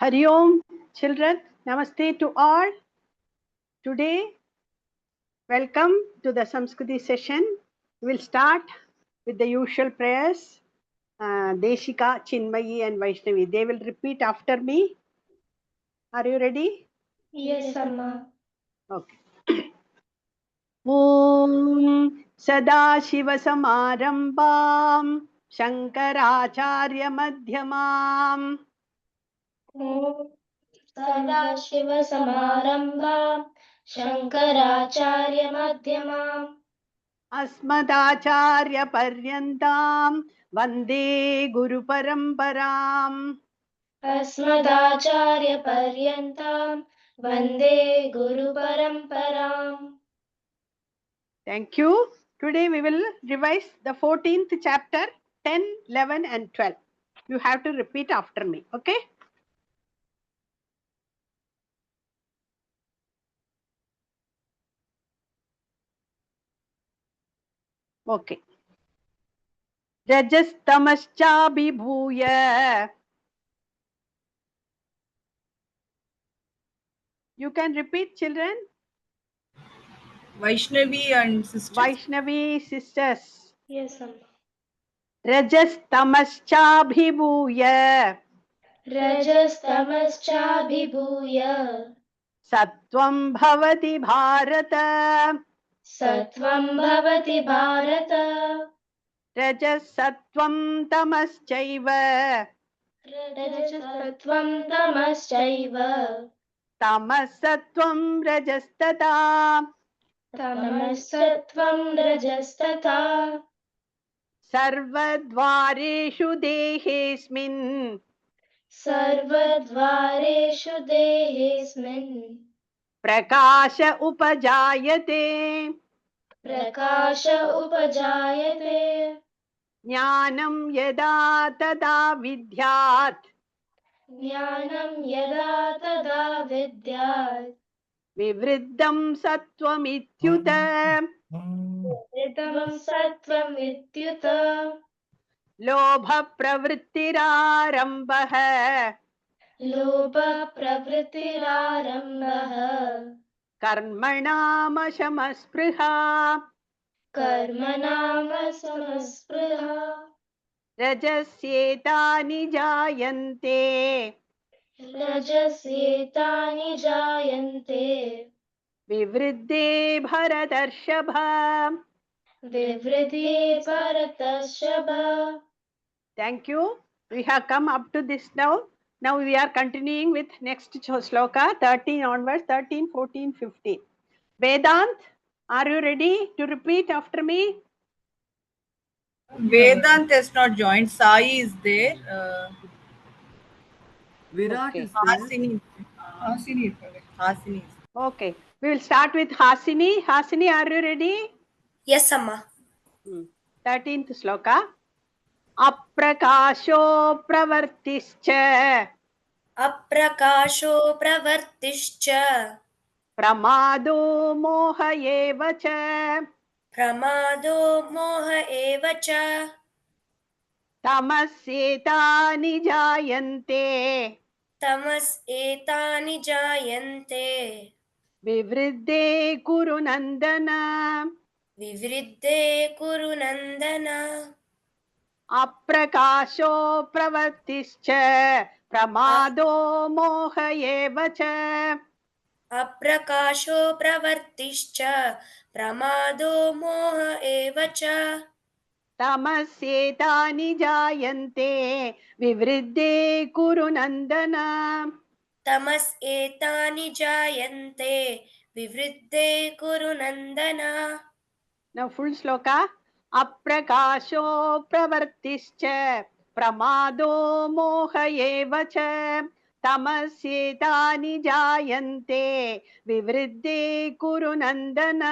Hari Om, children. Namaste to all. Today, welcome to the Samskriti session. We will start with the usual prayers. Deshika, Chinmayi, and Vaishnavi. They will repeat after me. Are you ready? Yes, Amma. Okay. ॐ सदाशिवसमारम्भां शङ्कराचार्यमध्यमाम् ॐ सदाशिवसमारम्भां शङ्कराचार्यमध्यमाम् अस्मदाचार्यपर्यन्तां वन्दे गुरुपरम्पराम् अस्मदाचार्यपर्यन्तां वन्दे गुरुपरम्पराम्. Thank you. Today we will revise the 14th chapter, 10, 11 and 12. You have to repeat after me, okay? Okay. रजस्तमश्चाभिभूय You can repeat, children. Vaishnavi and sisters. Vaishnavi sisters. Yes, Amma. रजस्तमश्चाभिभूय रजस्तमश्चाभिभूय सत्वं भवति भारत सत्वं भवति भारत रजसत्वं तमश्चैव रजसत्वं तमश्चैव तमसत्वं रजस्तथा तमसत्वं रजस्तथा सर्वद्वारेषु देहेऽस्मिन् सर्वद्वारेषु देहेऽस्मिन् प्रकाश उपजायते प्रकाश उपजायते ज्ञानं यदा तदा विद्यात् ज्ञानं यदा तदा विद्यात् विवृद्धं सत्त्वमित्युत ऋतं सत्त्वमित्युत लोभप्रवृत्तिरारम्भः लोभप्रवृत्तिरारम्भः कर्मणामशमस्पृहा कर्मणामशमस्पृहा रजस्येतानि जायन्ते रजस्येतानि जायन्ते विवृद्धे भरतर्षभ विवृद्धे भरतर्षभ. Thank you. We have come up to this now. Now we are continuing with next shloka 13 onwards, 13, 14, 15. Vedant, are you ready to repeat after me? Vedant has not joined. Sai is there. Virat Okay. is there. Hasini. Hasini. Okay. We will start with Hasini. Hasini, are you ready? Yes, Amma. 13th shloka. Aprakasho pravartischa अप्रकाशो प्रवर्तिश्च pramado moha eva cha प्रमादो मोह एव च tamasetaनि jayante तमस्एतानि जायन्ते विवृद्धे कुरु नन्दन विवृद्धे कुरु नन्दन अप्रकाशो प्रवृत्तिश्च प्रमादो मोह एव च अप्रकाशो प्रवर्तिश्च प्रमादो मोह एव च तमस्येतानि जायन्ते विवृद्धे कुरु नन्दन तमस्एतानि जायन्ते विवृद्धे कुरु नन्दन. Now full shloka. अप्रकाशो प्रवृत्तिश्च प्रमादो मोह एव च तमस्येतानि जायन्ते विवृद्धे कुरु नन्दन.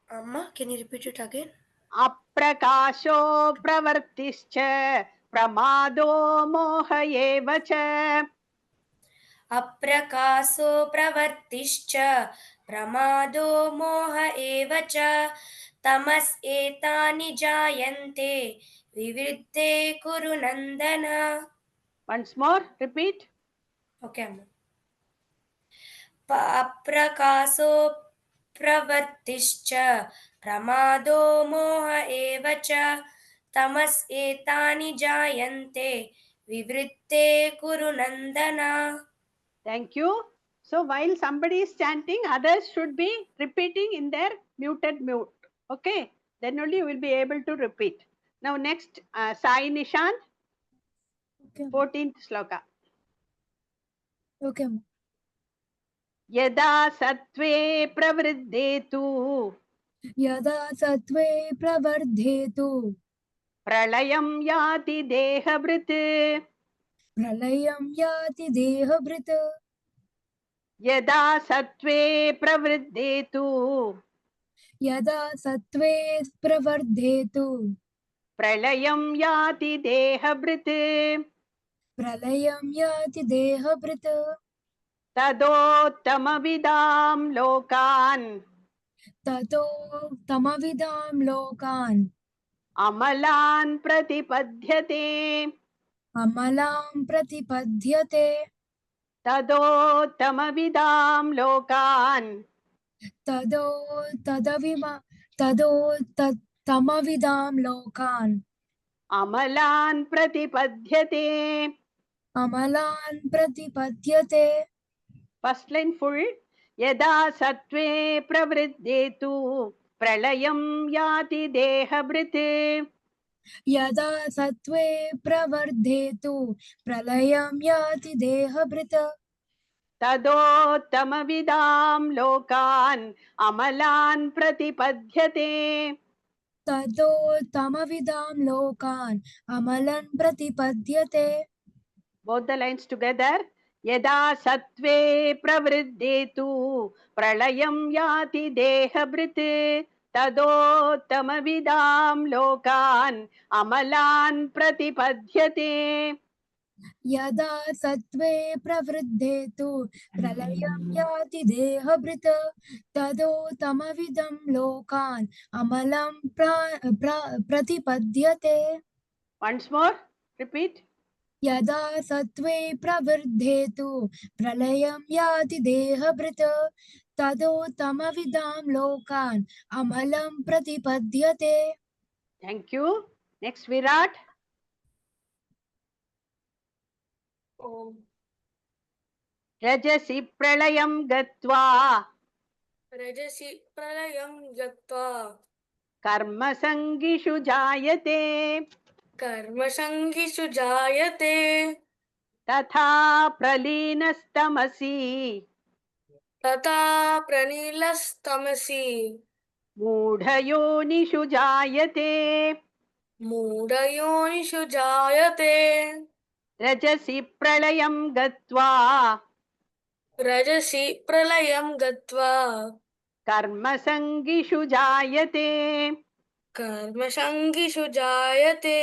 Amma, can you repeat it again? अप्रकाशो प्रवृत्तिश्च प्रमादो मोह एव च अप्रकाशो प्रवृत्तिश्च प्रमादो मोह एव च तमस्एतानि जायन्ते विवृद्धे कुरु नन्दन. Once more, repeat. Okay, Amma. अप्रकाशो प्रवृत्तिश्च प्रमादो मोह एव च तमस् एतानि जायन्ते विवृत्ते कुरु नन्दन. Thank you. So while somebody is chanting, others should be repeating in their muted mute. Okay. Then only you will be able to repeat. Now next, Sai Nishant, Okay. 14th sloka. Okay. यदा सत्त्वे प्रवृद्धे तु यदा सत्त्वे प्रवर्धेतु प्रलयं याति देहभृत् प्रलयं याति देहभृत्. यदा सत्त्वे प्रवृद्धे तु यदा सत्त्वे प्रवर्धेतु प्रलयं याति देहभृत् प्रलयं याति देहभृत्. तदोत्तमविदां लोकान् ततो तमविदां लोकान् अमलान् प्रतिपद्यते अमलां प्रतिपद्यते. तदोत्तमविदां लोकान् तमविदां लोकान् अमलान् प्रतिपद्यते. अमलान् प्रतिपद्यते. First line full. यदा सत्त्वे प्रवृद्धे तु प्रलयं याति देहभृत् यदा सत्त्वे प्रवर्धेतु प्रलयं याति देहभृत्. तदोत्तमविदां लोकान् अमलान् प्रतिपद्यते. ततो तमविदां लोकान् अमलं प्रतिपद्यते. Both the lines together. यदा सत्त्वे प्रवृद्धे तु प्रलयं याति देहभृत् तदोत्तमविदां लोकान् अमलान् प्रतिपद्यते. यदा सत्त्वे प्रवृद्धेतु प्रलयं याति देहभृत् ततो तमविदं लोकान् अमलं प्रतिपद्यते. Once more, repeat. यदा सत्त्वे प्रवृद्धेतु प्रलयं याति देहभृत् ततो तमविदां लोकान् अमलं प्रतिपद्यते. Thank you. Next, Virat. रजसि प्रलयं गत्वा रजसि प्रलयं गत्वा कर्मसङ्गिषु जायते कर्मसङ्गिषु जायते तथा प्रलीनस्तमसि तथा प्रनीलस्तमसि मूढयोनिषु जायते. मूढयोनिषु जायते. रजसि प्रलयं गत्वा रजसि प्रलयं गत्वा कर्मसङ्गिषु जायते कर्मसङ्गिषु जायते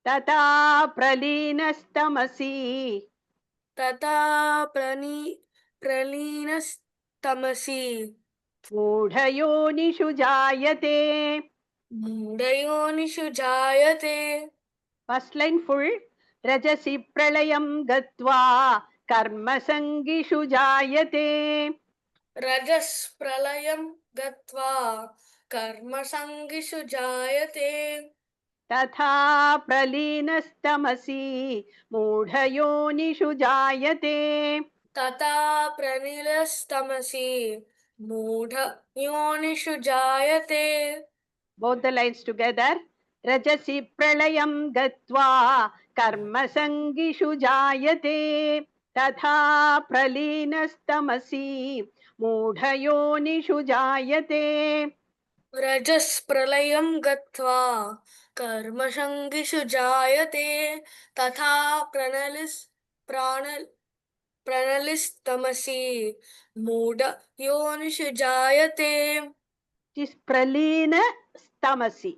तथा प्रलीनस्तमसि तथा प्रलीनस्तमसि मूढयोनिषु जायते. मूढयोनिषु जायते. First line full. रजसि प्रलयं गत्वा कर्मसङ्गिषु जायते. रजस् प्रलयं गत्वा कर्मसङ्गिषु जायते तथा प्रलीनस्तमसि मूढयोनिषु जायते. तथा प्रनीलस्तमसि मूढयोनिषु जायते. Both the lines together. रजसि प्रलयं गत्वा कर्मसङ्गिषु जायते तथा प्रलीनस्तमसि मूढयोनिषु जायते. रजस् प्रलयं गत्वा कर्मसङ्गिषु जायते तथा प्रनलिस्तमसि मूढयोनिषु जायते. It is प्रलीनस्तमसि.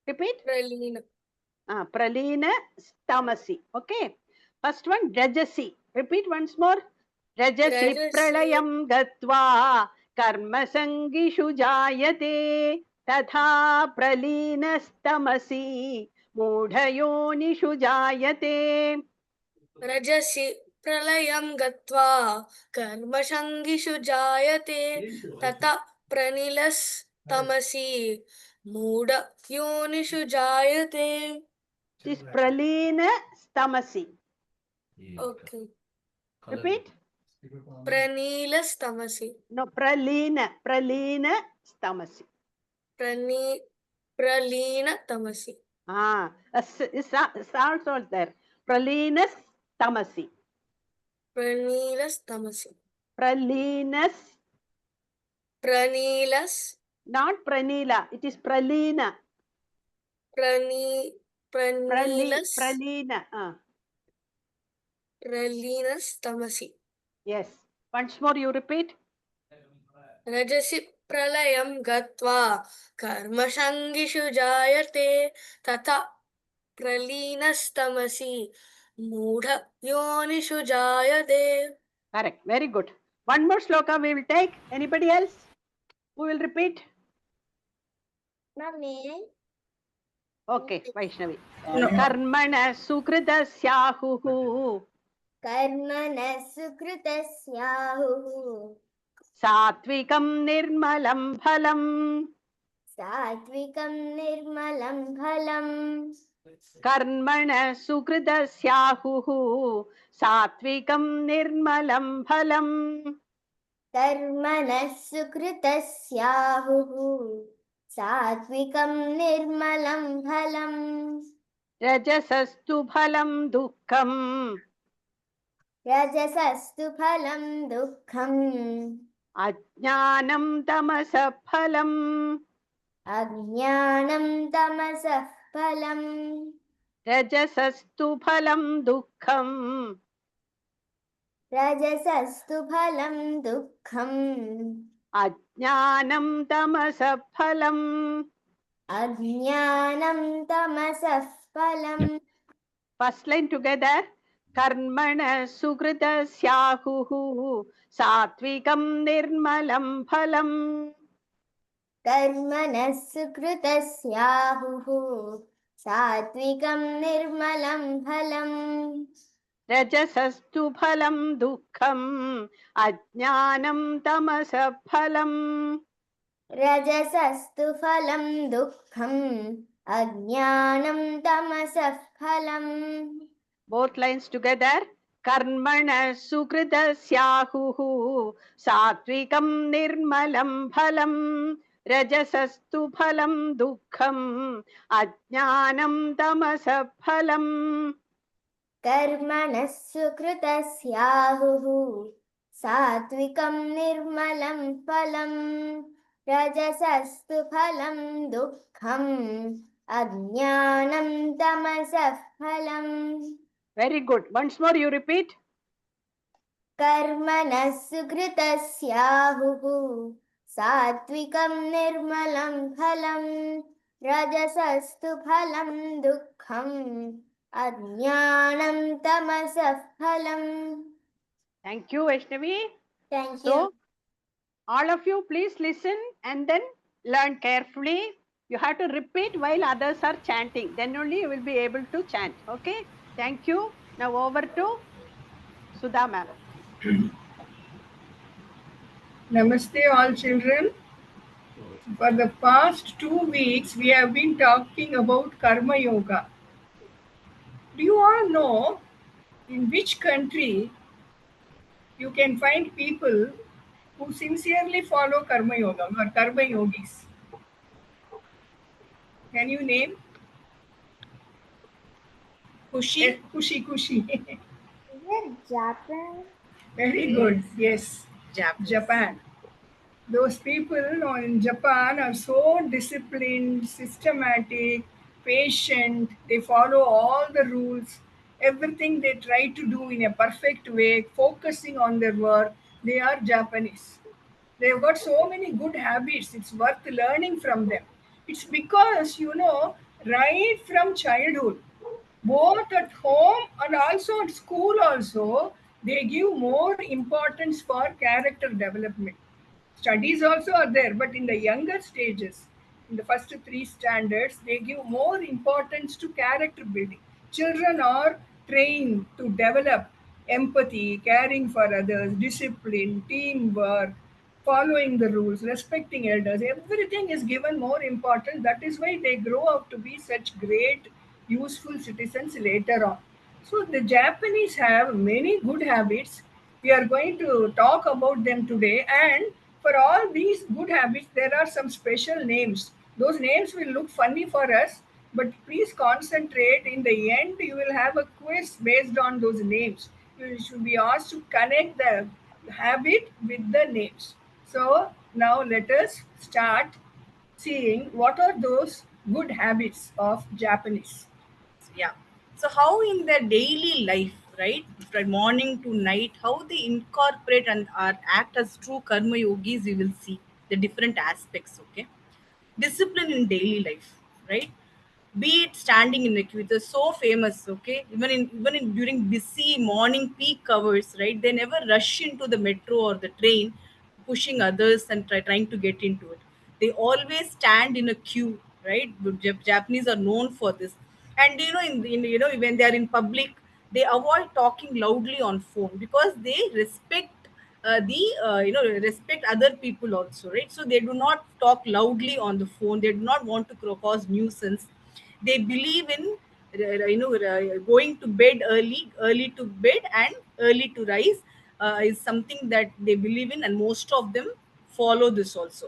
Repeat. प्रलीनस्तमसि. Okay. First one, rajasi. Repeat once more. रजसि रजसि प्रलयं गत्वा कर्मसङ्गिषु जायते तथा प्रलीनस्तमसि मूढयोनिषु जायते. रजसि प्रलयं गत्वा कर्मसङ्गिषु जायते तथा प्रनिलस्तमसि मूढयोनिषु जायते. It is pralina stamasi. Okay. Repeat. प्रनीलस्तमसि. No, pralina stamasi. प्रलीनतमसि. It's also there. Pralinas tamasi. प्रनीलस्तमसि. Pralinas, not pranila. It is pralina. प्रनीलस् Pralina. प्रलीनस्तमसि. Yes. Once more you repeat. रजसि प्रलयं गत्वा कर्मसङ्गिषु जायते तथा प्रलीनस्तमसि मूढयोनिषु जायते. Correct. Very good. One more sloka we will take. Anybody else? Who will repeat? Okay, Vaishnavi. Karmana sukritasyahuhu. कर्मणः सुकृतस्याहुः Satvikam nirmalam phalam. सात्विकं निर्मलं फलम् Karmana sukritasyahuhu. Satvikam nirmalam phalam. कर्मणः सुकृतस्याहुः सात्विकं निर्मलं फलम् Rajasastu phalam dukkham. रजसस्तु फलं दुःखम् Ajnanam tamasa phalam. अज्ञानं तमसः फलम् Rajasastu phalam dukkham. रजसस्तु फलं दुःखम् Ajnanam tamasa phalam. अज्ञानं तमसः फलम् First line together. Karmana sukritasyahuhu. Satvikam nirmalam phalam. कर्मणः सुकृतस्याहुः सात्विकं निर्मलं फलम् Rajasastu phalam dukkham. Ajnanam tamasa phalam. रजसस्तु फलं दुःखम् अज्ञानं तमसः फलम् Both lines together. Karmana sukritasyahuhu. Satvikam nirmalam phalam. Rajasastu phalam dukkham. Ajnanam tamasa phalam. कर्मणः सुकृतस्याहुः सात्विकं निर्मलं फलम् रजसस्तु फलं दुःखम् अज्ञानं तमसः फलम् Very good. Once more you repeat. कर्मणः सुकृतस्याहुः सात्विकं निर्मलं फलं रजसस्तु फलं दुःखम् अज्ञानं तमसः फलम् Thank you, Vaishnavi. Thank you. So, all of you, please listen and then learn carefully. You have to repeat while others are chanting. Then only you will be able to chant. Okay? Thank you. Now over to Sudha ma'am. Namaste all children. For the past 2 weeks, we have been talking about Karma Yoga. Do you all know in which country you can find people who sincerely follow Karma Yoga or Karma Yogis? Can you name? Kushi. Japan. Very good. Yes. Japan. Those people in Japan are so disciplined, systematic, patient. They follow all the rules. Everything they try to do in a perfect way, focusing on their work. They are Japanese. They've got so many good habits. It's worth learning from them. It's because, right from childhood, both at home and also at school also, they give more importance for character development. Studies also are there, but in the younger stages, in the first 3 standards, they give more importance to character building. Children are trained to develop empathy, caring for others, discipline, teamwork, following the rules, respecting elders. Everything is given more importance. That is why they grow up to be such great, useful citizens later on. So the Japanese have many good habits. We are going to talk about them today. And for all these good habits, there are some special names. Those names will look funny for us, but please concentrate. In the end, you will have a quiz based on those names. You should be asked to connect the habit with the names. So now let us start seeing what are those good habits of Japanese. Yeah. So how in their daily life, right, from morning to night, how they incorporate and are act as true karma yogis, we will see the different aspects. Okay, discipline in daily life, right? Be it standing in the queue, they're so famous. Okay, even in during busy morning peak hours, right? They never rush into the metro or the train, pushing others and trying to get into it. They always stand in a queue, right? The Japanese are known for this. And when they are in public, they avoid talking loudly on phone because they respect the respect other people also, right? So they do not talk loudly on the phone. They do not want to cause nuisance. They believe in going to bed early to bed and early to rise is something that they believe in, and most of them follow this also.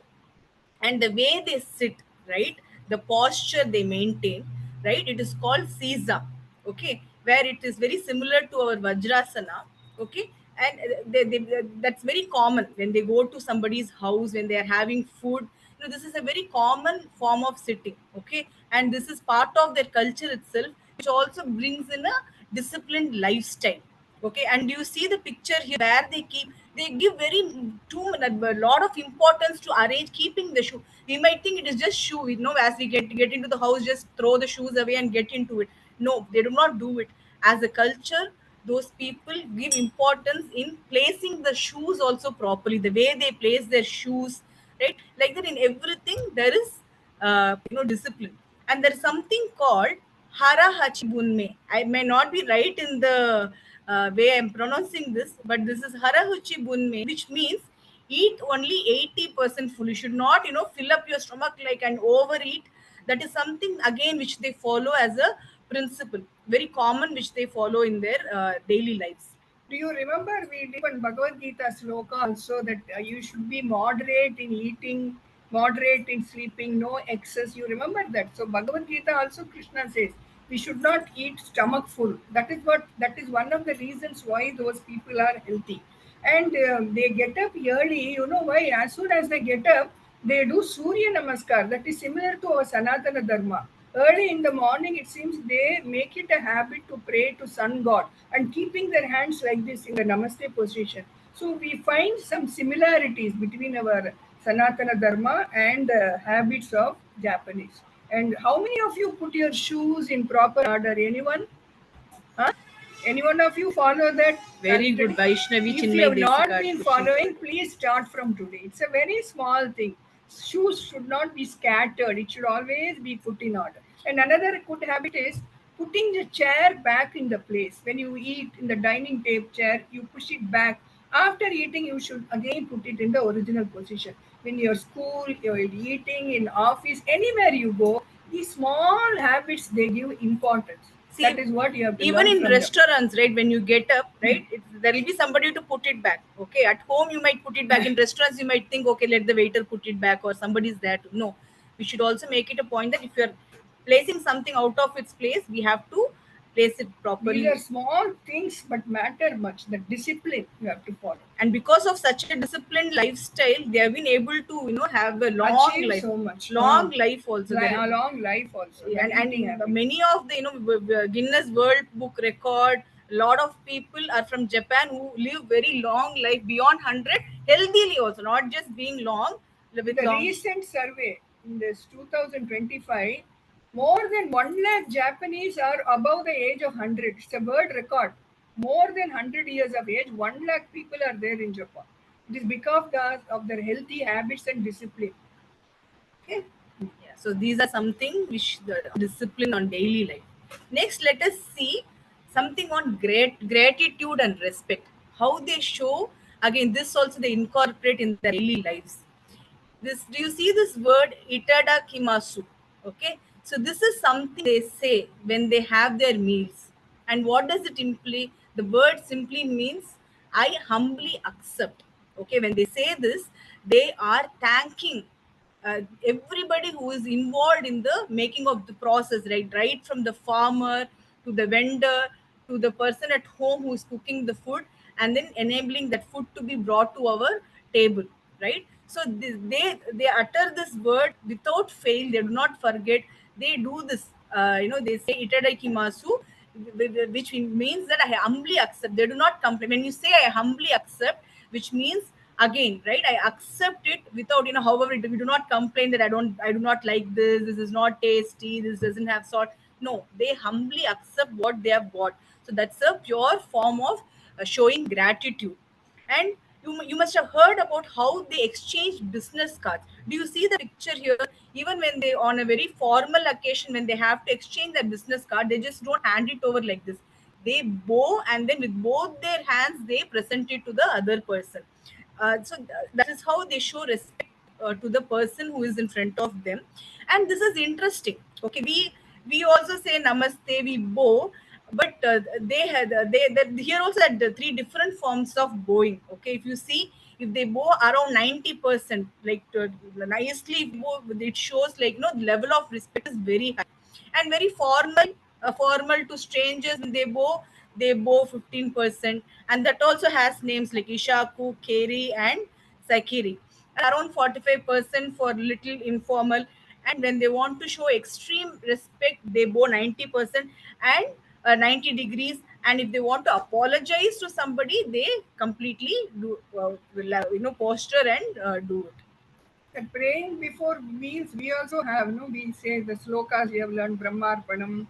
And the way they sit, right, the posture they maintain, right, it is called Seiza. Okay, where it is very similar to our Vajrasana. Okay, and that's very common when they go to somebody's house, when they are having food. This is a very common form of sitting. Okay, and this is part of their culture itself, which also brings in a disciplined lifestyle. Okay, and you see the picture here where they give very a lot of importance to arrange keeping the shoe. We might think it is just shoe, as we get into the house, just throw the shoes away and get into it. No, they do not do it. As a culture, those people give importance in placing the shoes also properly, the way they place their shoes, right? Like that, in everything there is discipline. And there is something called hara hachibunme. I may not be right in the way I'm pronouncing this, but this is hara hachibunme, which means eat only 80% full. You should not fill up your stomach like and overeat. That is something again which they follow as a principle, very common, which they follow in their daily lives. Do you remember we did one Bhagavad Gita sloka also that you should be moderate in eating, moderate in sleeping, no excess. You remember that? So Bhagavad Gita also Krishna says we should not eat stomach full. That is one of the reasons why those people are healthy. And they get up early. You know why? As soon as they get up, they do Surya Namaskar. That is similar to our Sanatana Dharma. Early in the morning, it seems they make it a habit to pray to Sun God and keeping their hands like this in the Namaste position. So we find some similarities between our Sanatana Dharma and the habits of Japanese. And how many of you put your shoes in proper order? Anyone? Huh? Any one of you follow that? Very good, Vaishnavi If Chinmay you have not Desika been Krishna. following, please start from today. It's a very small thing. Shoes should not be scattered. It should always be put in order. And another good habit is putting the chair back in the place. When you eat in the dining table chair, you push it back. After eating, you should again put it in the original position. When you're school, you're eating in office, anywhere you go, these small habits they give importance. See, that is what you have to even learn in from restaurants, right, when you get up, right, there will be somebody to put it back. Okay, at home you might put it back. In restaurants you might think, okay, let the waiter put it back, or somebody's there to. No, we should also make it a point that if you're placing something out of its place, we have to place it properly. These are small things but matter much. The discipline you have to follow. And because of such a disciplined lifestyle, they have been able to have a long Achieve life, so much. long life also. A long life also. And many of the Guinness World Book record, a lot of people are from Japan who live very long life, beyond 100, healthily also, not just being long with the long. recent survey in this 2025, more than 1 lakh Japanese are above the age of 100. It's a world record. More than 100 years of age, 1 lakh people are there in Japan. It is because of their healthy habits and discipline. Okay. So these are something which the discipline on daily life. Next, let us see something on gratitude and respect. How they show, again, this also they incorporate in their daily lives. This, do you see this word itada kimasu? Okay, so this is something they say when they have their meals. And what does it imply? The word simply means I humbly accept. Okay, when they say this, they are thanking everybody who is involved in the making of the process, right from the farmer to the vendor to the person at home who is cooking the food, and then enabling that food to be brought to our table, right? So they utter this word without fail. They do not forget. They do this, they say itadakimasu, which means that I humbly accept. They do not complain. When you say I humbly accept, which means, again, right, I accept it without, however, we do not complain that I do not like this is not tasty, this doesn't have salt. No, they humbly accept what they have got. So that's a pure form of showing gratitude. And you must have heard about how they exchange business cards. Do you see the picture here? Even when they, on a very formal occasion, when they have to exchange their business card, they just don't hand it over like this. They bow, and then with both their hands they present it to the other person. That is how they show respect to the person who is in front of them. And this is interesting. Okay, we also say namaste, we bow, but they had here also had the three different forms of bowing. Okay, if you see, if they bow around 90%, like nicely bow, it shows, like, the level of respect is very high. And very formal to strangers, they bow 15, and that also has names like Ishaku, Keri, and Sakiri. And around 45% for little informal. And when they want to show extreme respect, they bow 90% and 90 degrees. And if they want to apologize to somebody, they completely do, posture and do it. That praying before meals, we also have, no, we say the slokas we have learned, Brahmarpanam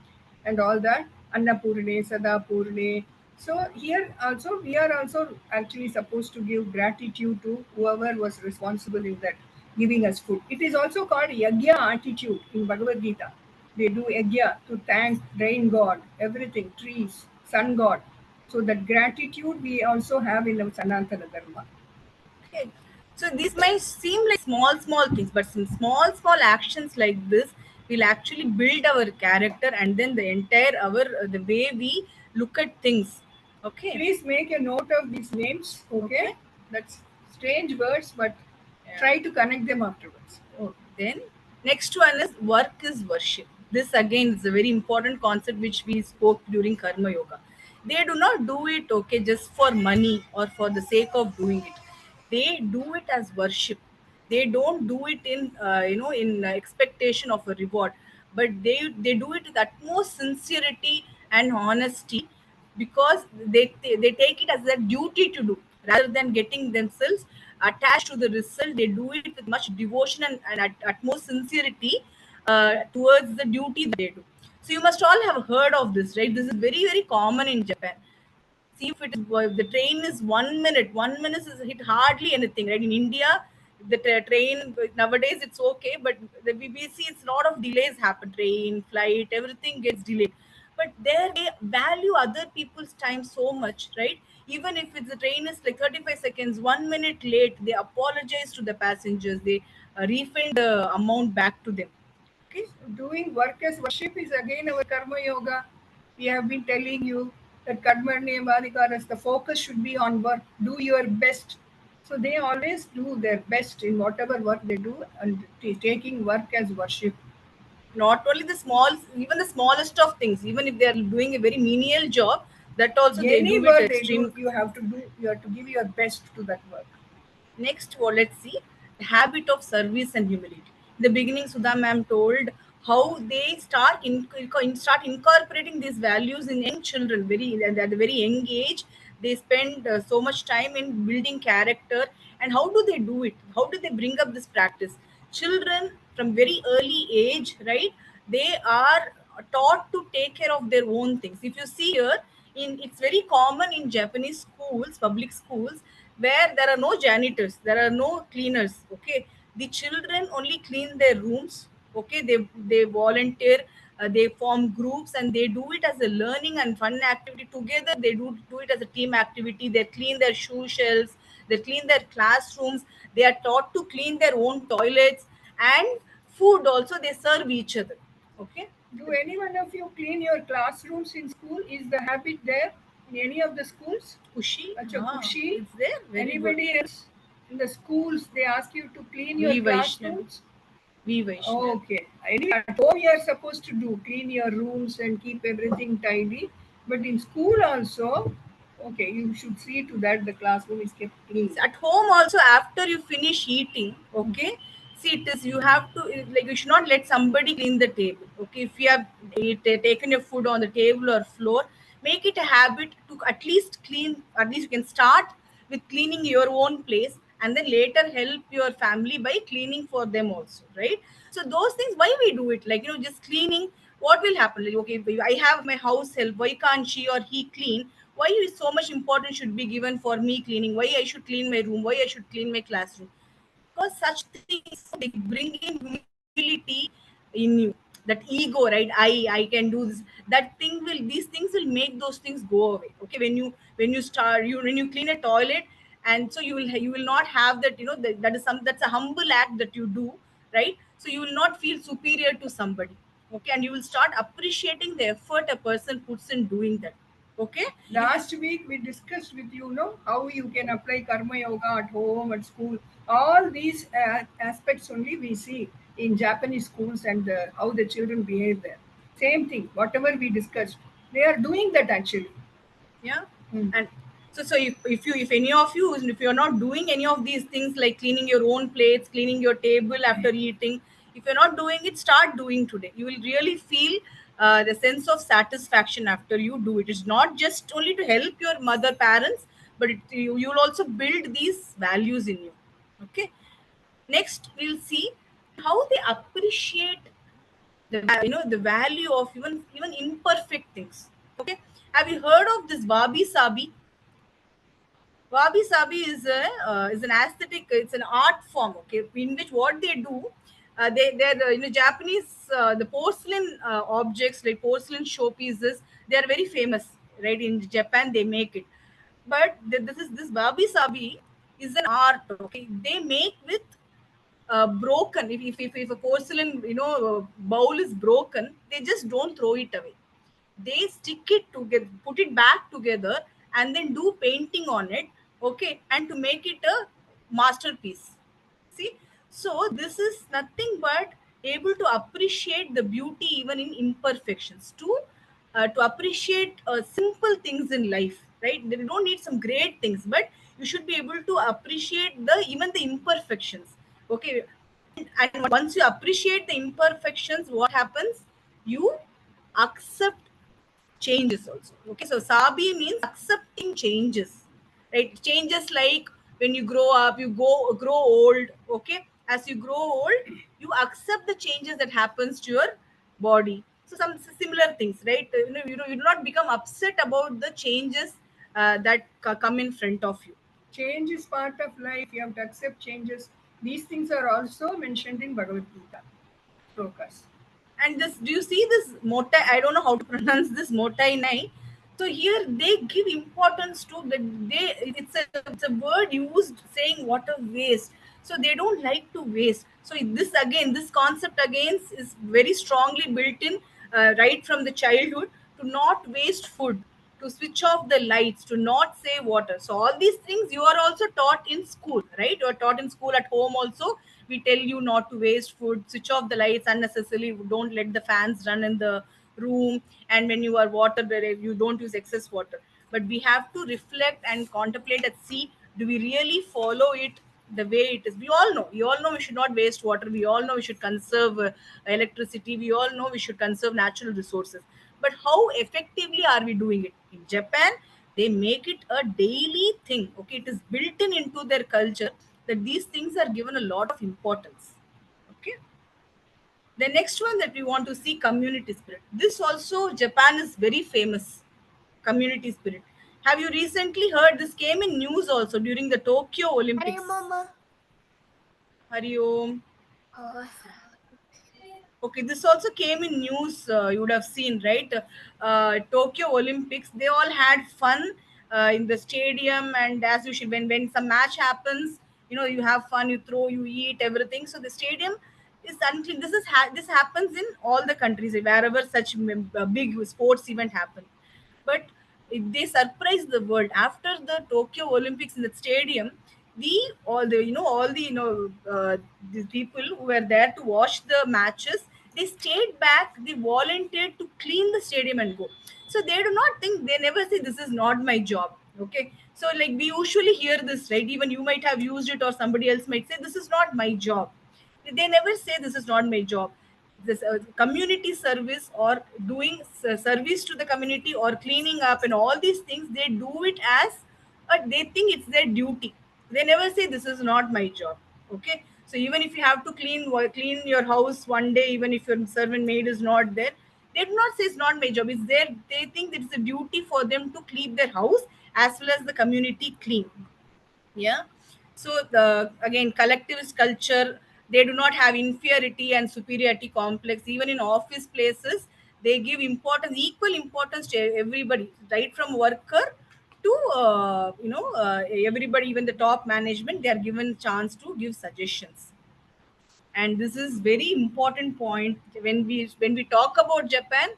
and all that, Annapurne, Sadapurne. So here also, we are also actually supposed to give gratitude to whoever was responsible in that giving us food. It is also called Yagya attitude in Bhagavad Gita. They do Yagya to thank rain god, everything, trees, sun god. So that gratitude we also have in our Sanatana Dharma. Okay. So these might seem like small things, but some small actions like this will actually build our character, and then the entire our the way we look at things. Okay. Please make a note of these names. Okay, that's strange words, but try to connect them afterwards. Oh, then next one is work is worship. This again is a very important concept which we spoke during Karma Yoga. They do not do it, okay, just for money or for the sake of doing it. They do it as worship. They don't do it in expectation of a reward, but they do it with utmost sincerity and honesty, because they take it as a duty to do, rather than getting themselves attached to the result. They do it with much devotion and utmost sincerity towards the duty that they do. So you must all have heard of this, right? This is very common in Japan. See, if it is, if the train is 1 minute, 1 minute is hit hardly anything, right? In India, the train nowadays it's okay, but the BBC, it's a lot of delays happen. Train, flight, everything gets delayed. But there they value other people's time so much, right? Even if it's the train is like 35 seconds, 1 minute late, they apologize to the passengers. They refund the amount back to them. Okay. Doing work as worship is again our Karma Yoga. We have been telling you that Karmarnyavadikaras, the focus should be on work. Do your best. So they always do their best in whatever work they do, and taking work as worship. Not only the small, even the smallest of things, even if they are doing a very menial job, that also they Any do work it they extreme. do, you have to give your best to that work. Next, well, let's see the habit of service and humility. In the beginning, Sudha ma'am told how they start incorporating these values in young children. Very at a very young age, they spend so much time in building character. And how do they do it? How do they bring up this practice? Children from very early age, right? They are taught to take care of their own things. If you see here, it's very common in Japanese schools, public schools, where there are no janitors, there are no cleaners. Okay, the children only clean their rooms. Okay, they volunteer they form groups and they do it as a learning and fun activity together. They do it as a team activity. They clean their shoe shelves, they clean their classrooms, they are taught to clean their own toilets, and food also they serve each other. Okay. Do any one of you clean your classrooms in school? Is the habit there in any of the schools? Kushi, Acha, Kushi? it's there. Very Anybody else in the schools, they ask you to clean your We Vaishnav. classrooms? We Vaishnav. Okay. Anyway, at home you are supposed to do clean your rooms and keep everything tidy. But in school also, okay, you should see to that the classroom is kept clean. At home also, after you finish eating, okay, see, it is, you have to, like, you should not let somebody clean the table. Okay, if you have taken your food on the table or floor, make it a habit to at least clean. At least you can start with cleaning your own place, and then later help your family by cleaning for them also, right? So those things, why we do it, like, just cleaning, what will happen? Like, okay, I have my house help, why can't she or he clean? Why is so much importance should be given for me cleaning? Why I should clean my room? Why I should clean my classroom? Because such things, they bring in humility in you, that ego, right? I can do this. That thing will, these things will make those things go away. Okay, when you start, when you clean a toilet, and so you will not have that, that is that's a humble act that you do, right? So you will not feel superior to somebody. Okay, and you will start appreciating the effort a person puts in doing that. Okay. Last week we discussed with you, how you can apply karma yoga at home, at school. All these aspects only we see in Japanese schools and how the children behave there. Same thing, whatever we discussed, they are doing that actually. Yeah. Mm. And so if any of you, if you're not doing any of these things, like cleaning your own plates, cleaning your table after eating, if you're not doing it, start doing today. You will really feel the sense of satisfaction after you do it. It's not just only to help your mother parents, but you'll also build these values in you. Okay. Next, we'll see how they appreciate the value of even imperfect things. Okay. Have you heard of this wabi sabi? Wabi sabi is an aesthetic. It's an art form. Okay, in which what they do, they're Japanese, the porcelain objects, like porcelain showpieces. They are very famous, right? In Japan, they make it. But this wabi sabi is an art. Okay, they make with broken. If a porcelain bowl is broken, they just don't throw it away. They stick it together, put it back together, and then do painting on it. Okay, and to make it a masterpiece. See, so this is nothing but able to appreciate the beauty even in imperfections, to appreciate simple things in life, right? They don't need some great things, but you should be able to appreciate even the imperfections. Okay, and once you appreciate the imperfections, what happens? You accept changes also. Okay, so sabi means accepting changes, right? Changes like when you grow up, you grow old. Okay, as you grow old, you accept the changes that happens to your body. So some similar things, right? You do not become upset about the changes that come in front of you. Change is part of life. You have to accept changes. These things are also mentioned in Bhagavad Gita. Shlokas. And this, do you see this motai? I don't know how to pronounce this, motai nai. So here they give importance to that. It's a word used saying water waste. So they don't like to waste. So this concept again is very strongly built in, right from the childhood, to not waste food, to switch off the lights, to not save water. So all these things you are also taught in school, right? You are taught in school, at home also. We tell you not to waste food, switch off the lights unnecessarily, don't let the fans run in the room, and when you are water, you don't use excess water. But we have to reflect and contemplate and see, do we really follow it the way it is? We all know we should not waste water. We all know we should conserve electricity. We all know we should conserve natural resources. But how effectively are we doing it? In Japan, they make it a daily thing. Okay, it is built into their culture that these things are given a lot of importance. Okay. The next one that we want to see, community spirit. This also, Japan is very famous. Community spirit. Have you recently heard, this came in news also during the Tokyo Olympics? Mama. Hari Om. Okay, this also came in news. You would have seen, right? Tokyo Olympics. They all had fun in the stadium, and as usual, when some match happens, you have fun, you throw, you eat, everything. So the stadium is unclean. This happens in all the countries wherever such big sports event happen. But they surprised the world after the Tokyo Olympics in the stadium. The all the you know all the people who were there to watch the matches, they stayed back, they volunteered to clean the stadium and go. So they do not think, they never say this is not my job. Okay, so like we usually hear this, right? Even you might have used it, or somebody else might say this is not my job. They never say this is not my job. This community service, or doing service to the community, or cleaning up and all these things, they do it as they think it's their duty. They never say this is not my job. Okay, so even if you have to clean your house one day, even if your servant maid is not there, they do not say it's not my job, it's their, they think it's a duty for them to keep their house as well as the community clean. Yeah. So the again, collectivist culture, they do not have inferiority and superiority complex. Even in office places, they give importance, equal importance to everybody, right from worker to everybody. Even the top management, they are given chance to give suggestions. And this is very important point when we talk about Japan.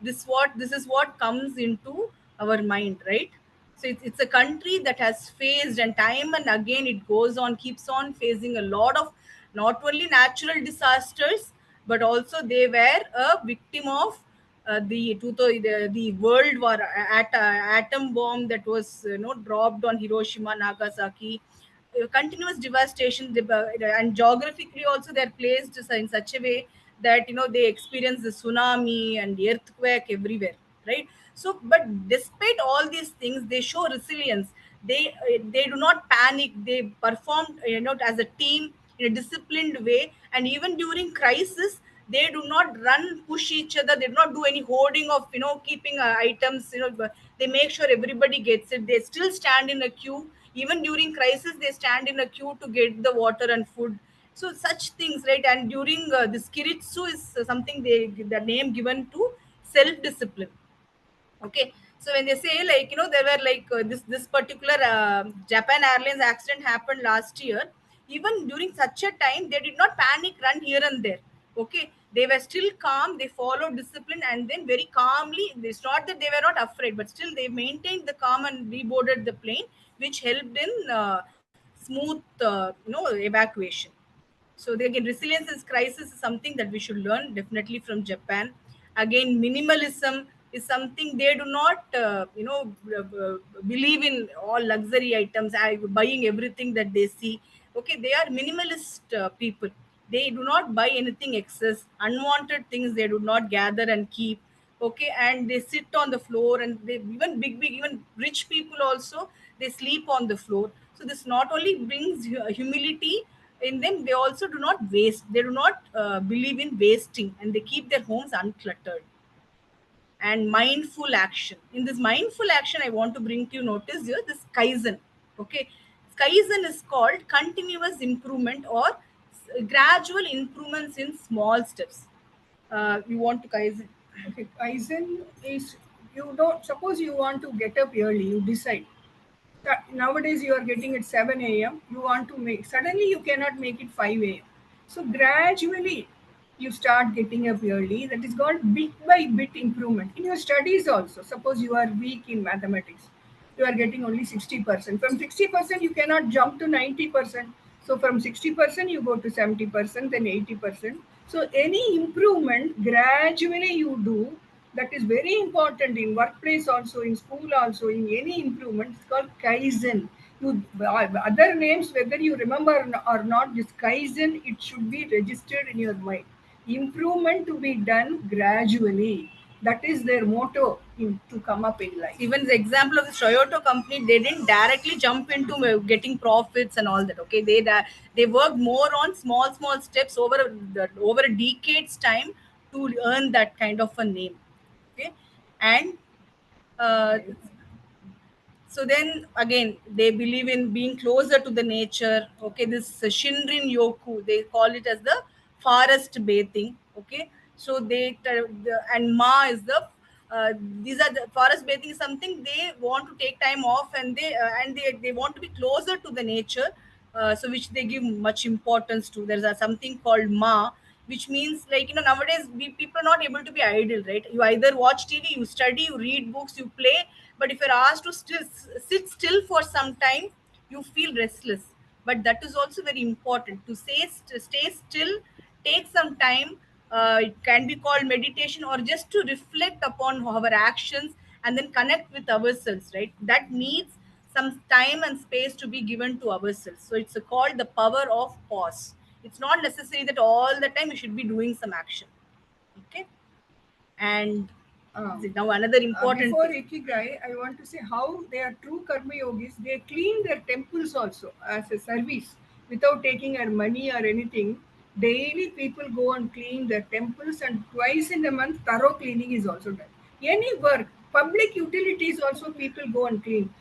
This is what comes into our mind, right? So it's a country that has faced, and time and again it goes on, keeps on facing a lot of not only natural disasters, but also they were a victim of the world war, atom bomb that was dropped on Hiroshima, Nagasaki. Continuous devastation. And geographically also they're placed in such a way that they experience the tsunami and the earthquake everywhere, right? So but despite all these things, they show resilience. They do not panic, they perform as a team in a disciplined way. And even during crisis, they do not run, push each other, they do not do any hoarding of keeping items, but they make sure everybody gets it. They still stand in a queue. Even during crisis, they stand in a queue to get the water and food. So such things, right? And during this Kiritsu is something, the name given to self discipline. Okay, so when they say, like, there were like this particular Japan Airlines accident happened last year. Even during such a time, they did not panic, run here and there. Okay, they were still calm, they followed discipline, and then very calmly, it's not that they were not afraid, but still they maintained the calm and reboarded the plane, which helped in smooth evacuation. So again, resilience in crisis is something that we should learn definitely from Japan. Again, minimalism is something, they do not, believe in all luxury items, buying everything that they see. Okay, they are minimalist people. They do not buy anything excess, unwanted things. They do not gather and keep. Okay, and they sit on the floor, and they even even rich people also, they sleep on the floor. So this not only brings humility in them, they also do not waste, they do not believe in wasting, and they keep their homes uncluttered. And mindful action, in this mindful action, I want to bring to you notice here this Kaizen. Okay, Kaizen is called continuous improvement, or gradual improvements in small steps. You want to Kaizen? Okay, Kaizen is, you don't, suppose you want to get up early, you decide. Nowadays you are getting at 7 a.m. You want to make, suddenly you cannot make it 5 a.m. So gradually you start getting up early. That is called bit by bit improvement. In your studies also, suppose you are weak in mathematics, you are getting only 60%. From 60%, you cannot jump to 90%. So from 60%, you go to 70%, then 80%. So any improvement gradually you do, that is very important in workplace also, in school also, in any improvement. It's called Kaizen. You, other names, whether you remember or not, this Kaizen, it should be registered in your mind. Improvement to be done gradually. That is their motto to come up in life. Even the example of the Toyota company, they didn't directly jump into getting profits and all that. Okay, they worked more on small steps over a decade's time to earn that kind of a name. Okay, and uh, so then again, they believe in being closer to the nature. Okay, this Shinrin Yoku, they call it as the forest bathing. Okay, so and Ma is the these are the forest bathing is something they want to take time off, and they want to be closer to the nature, so which they give much importance to. There's something called Ma, which means, like, nowadays people are not able to be idle, right? You either watch TV, you study, you read books, you play, but if you're asked to sit still for some time, you feel restless. But that is also very important to stay still, take some time. It can be called meditation, or just to reflect upon our actions and then connect with ourselves, right? That needs some time and space to be given to ourselves. So it's called the power of pause. It's not necessary that all the time you should be doing some action. Okay. And now another important Before thing. Ikigai, I want to say how they are true karma yogis. They clean their temples also as a service without taking our money or anything. Daily people go and clean their temples, and twice in a month thorough cleaning is also done. Any work, public utilities also people go and clean.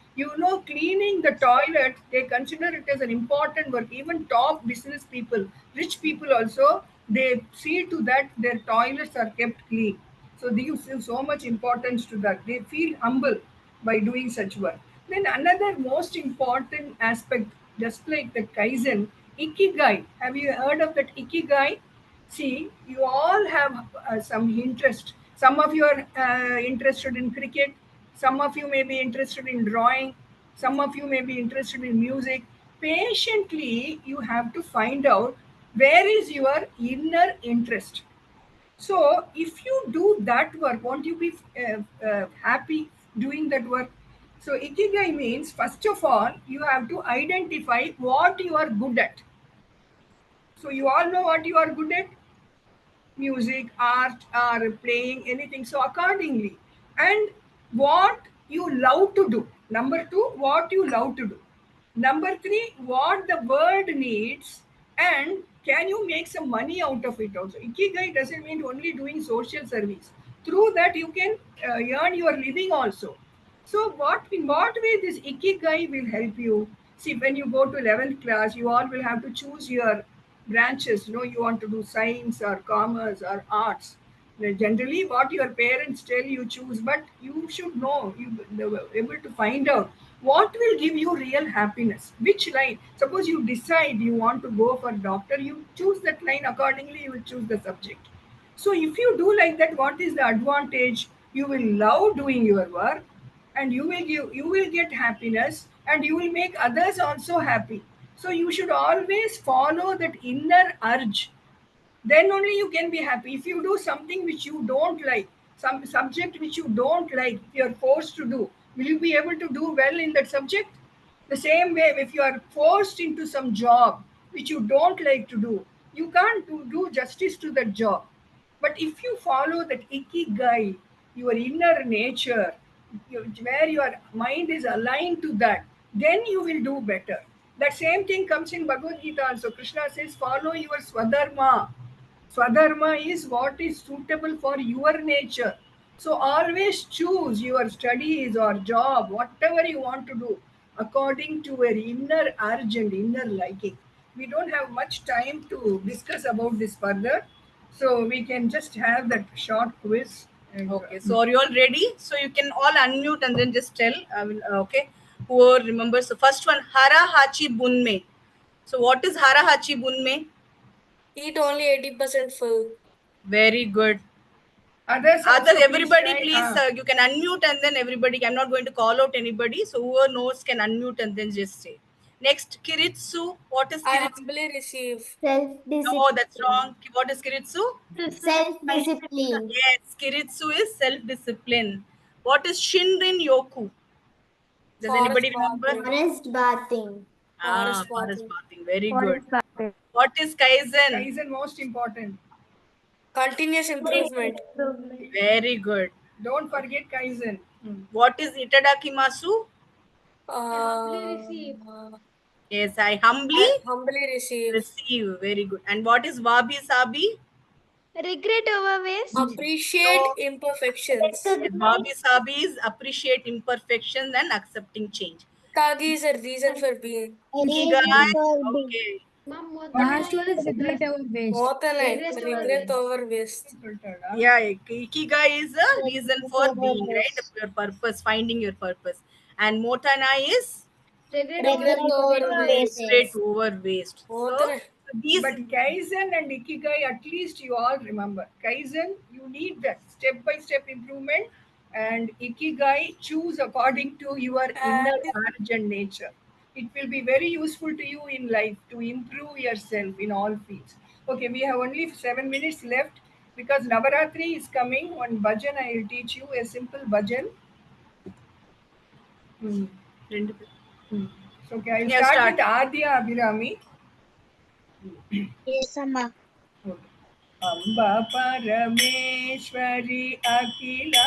Cleaning the toilet, they consider it as an important work. Even top business people, rich people also, they see to that their toilets are kept clean. So they give so much importance to that. They feel humble by doing such work. Then another most important aspect, just like the Kaizen, Ikigai. Have you heard of that Ikigai? See, you all have some interest. Some of you are interested in cricket. Some of you may be interested in drawing. Some of you may be interested in music. Patiently, you have to find out where is your inner interest. So, if you do that work, won't you be happy doing that work? So, Ikigai means, first of all, you have to identify what you are good at. So, you all know what you are good at: music, art, or playing, anything. So, accordingly, and what you love to do. Number two, what you love to do. Number three, what the world needs, and can you make some money out of it also. Ikigai doesn't mean only doing social service. Through that, you can earn your living also. So, in what way this Ikigai will help you? See, when you go to 11th class, you all will have to choose your branches. You want to do science or commerce or arts. Generally, what your parents tell you choose, but you should know, they were able to find out what will give you real happiness. Which line? Suppose you decide you want to go for doctor, you choose that line accordingly. You will choose the subject. So if you do like that, what is the advantage? You will love doing your work, and you will get happiness, and you will make others also happy. So you should always follow that inner urge. Then only you can be happy. If you do something which you don't like, some subject which you don't like, if you are forced to do, will you be able to do well in that subject? The same way, if you are forced into some job which you don't like to do, you can't do justice to that job. But if you follow that ikigai, your inner nature, where your mind is aligned to that, then you will do better. That same thing comes in Bhagavad Gita also. Krishna says, follow your swadharma. Swadharma is what is suitable for your nature. So always choose your studies or job, whatever you want to do, according to your inner urge and inner liking. We don't have much time to discuss about this further, so we can just have that short quiz. Okay, so are you all ready? So you can all unmute and then just tell. I will. Okay, whoever remembers. So first one, Hara Hachi Bunme. So what is Hara Hachi Bunme? Eat only 80% full. Very good. Others, also, Everybody, try. please, you can unmute and then everybody. I'm not going to call out anybody. So whoever knows can unmute and then just say. Next, Kiritsu. What is I Kiritsu? humbly receive. Self-discipline. No, that's wrong. What is Kiritsu? Self-discipline. Yes, Kiritsu is self-discipline. What is Shinrin Yoku? Does Forest anybody remember? bathing. Honest bathing. Forest Forest bathing. bathing. Very good. What is Kaizen? Kaizen most important. Continuous improvement. Very good. Don't forget Kaizen. What is Itadakimasu? Yes, I humbly Humbly receive. receive. Very good. And what is Wabi Sabi? Regret over waste. Appreciate imperfections. Wabi Sabi is appreciate imperfections and accepting change. Tagi is a reason for being. Ikigai. Okay. Last one is regret over waste. Motanite, regret over waste. Yeah, ikigai is a reason for being, right? Your purpose, finding your purpose. And motana is Regret Regret over waste. regret over waste. So Motanite. these But Kaizen and Ikigai, at least you all remember. Kaizen, you need that step-by-step improvement, and Ikigai, choose according to your inner courage and nature. It will be very useful to you in life to improve yourself in all fields. Okay, we have only 7 minutes left because Navaratri is coming. On bhajan, I will teach you a simple bhajan. రెండు So, okay, I will Yeah, start start. with Adya Abhirami. Yes, Amma. Amba परमेश्वरी अखिलांडेश्वरी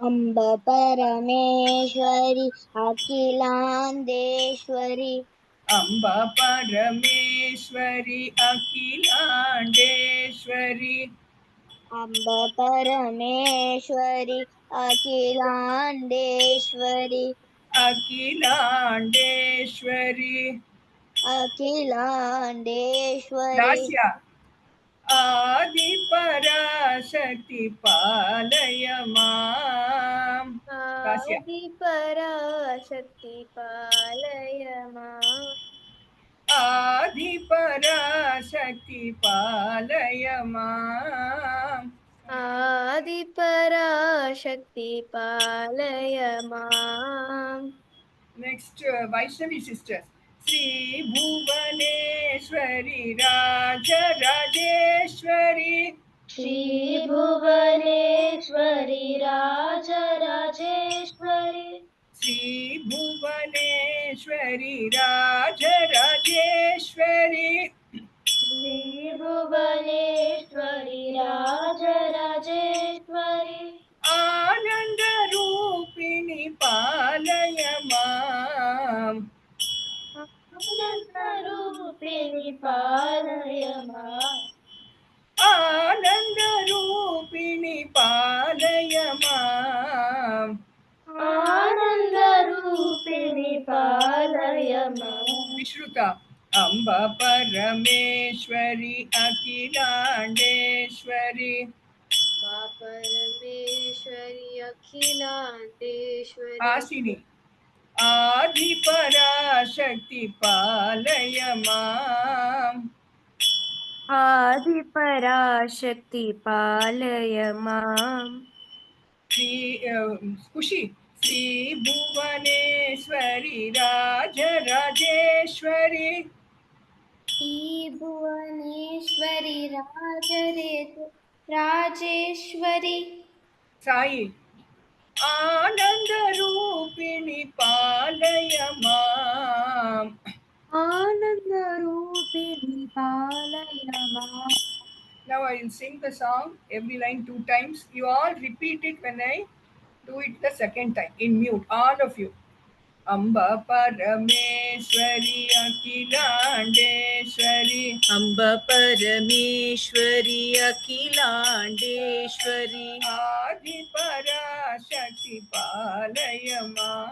अम्ब परमेश्वरी अखिलांडेश्वरी अम्बा परमेश्वरी अखिलांडेश्वरी अम्ब परमेश्वरी अखिलांडेश्वरी अखिलांडेश्वरी अखिलांडेश्वरी दास्या आदि पराशक्ति पालय मां दास्या आदिपराशक्ति पालय माम् आदि पराशक्ति पालय मां आदिपराशक्ति पालय माम् Next, Vaishnavi sisters. Sri Bhuvaneshwari Raja Rajeshwari Shri Bhuvaneshwari Rajrajeshwari Sri Bhuvaneshwari Raja Rajeshwari Shri Bhuvaneshwari Rajrajeshwari Ananda Rupini Palaya Mam आनन्दरूपिणि पालय माम् Ananda Rupini Palaya Mam आनन्दरूपिणि पालय माम् Vishruta Amba Parameshwari Akhilandeshwari परमेश्वरी Akhilandeshwari Asini Adi Parashakti Palaya Mam Adi Parashakti पालय माम् Sri Kushi Sri Bhuvaneshwari Raja Rajeshwari Bhuvaneshwari Rajeshwari Sai Ananda Rupini Palaya Mam आनन्दरूपिणी पालय माम् Now I will sing the song every line 2 times. You all repeat it when I do it the second time in mute, all of you. Amba Parameshwari Akhilandeshwari Amba Parameshwari Akhilandeshwari Adi Parashakti Palaya Mam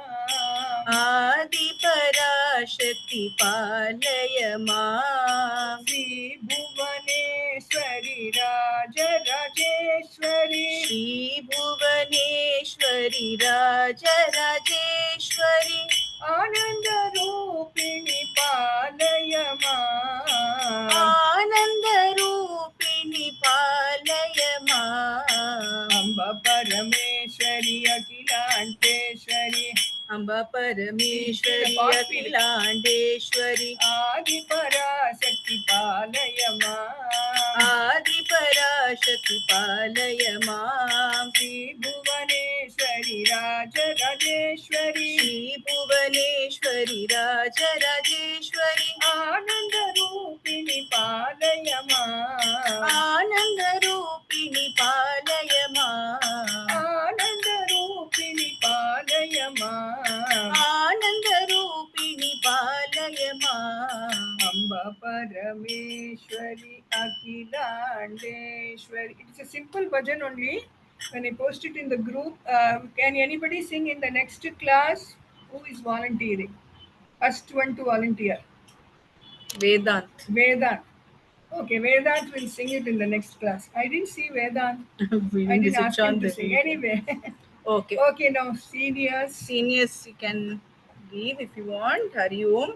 Adi Parashakti Palaya Mam Sri Bhuvaneshwari Raja Rajeshwari Shri Bhuvaneshwari Raja Rajeshwari Ananda Rupini Palaya Mam Ananda Rupini Palaya Mam Amba Parameshwari Akhilandeshwari Amba Parameshwari Akhilandeshwari Adi Parashakti Palaya Mam Adi Parashakti Palaya Mam Sri Bhuvaneshwari Raja Rajeshwari Shri Bhuvaneshwari Raja Rajeshwari Ananda Rupini Palaya Mam Ananda Rupini Palaya Mam Ananda Rupini Palaya Mam Ananda Rupini Palaya Mam Amba Parameshwari Akhilandeshwari. It's a simple bhajan only. When I post it in the group, can anybody sing in the next class? Who is volunteering? First one to volunteer. Vedant. Vedant. Okay, Vedant will sing it in the next class. I didn't see Vedant. We I didn't didn't ask switch on him to the sing. video. Anyway. Okay. Okay, now seniors. Seniors, you can leave if you want. Hari Om.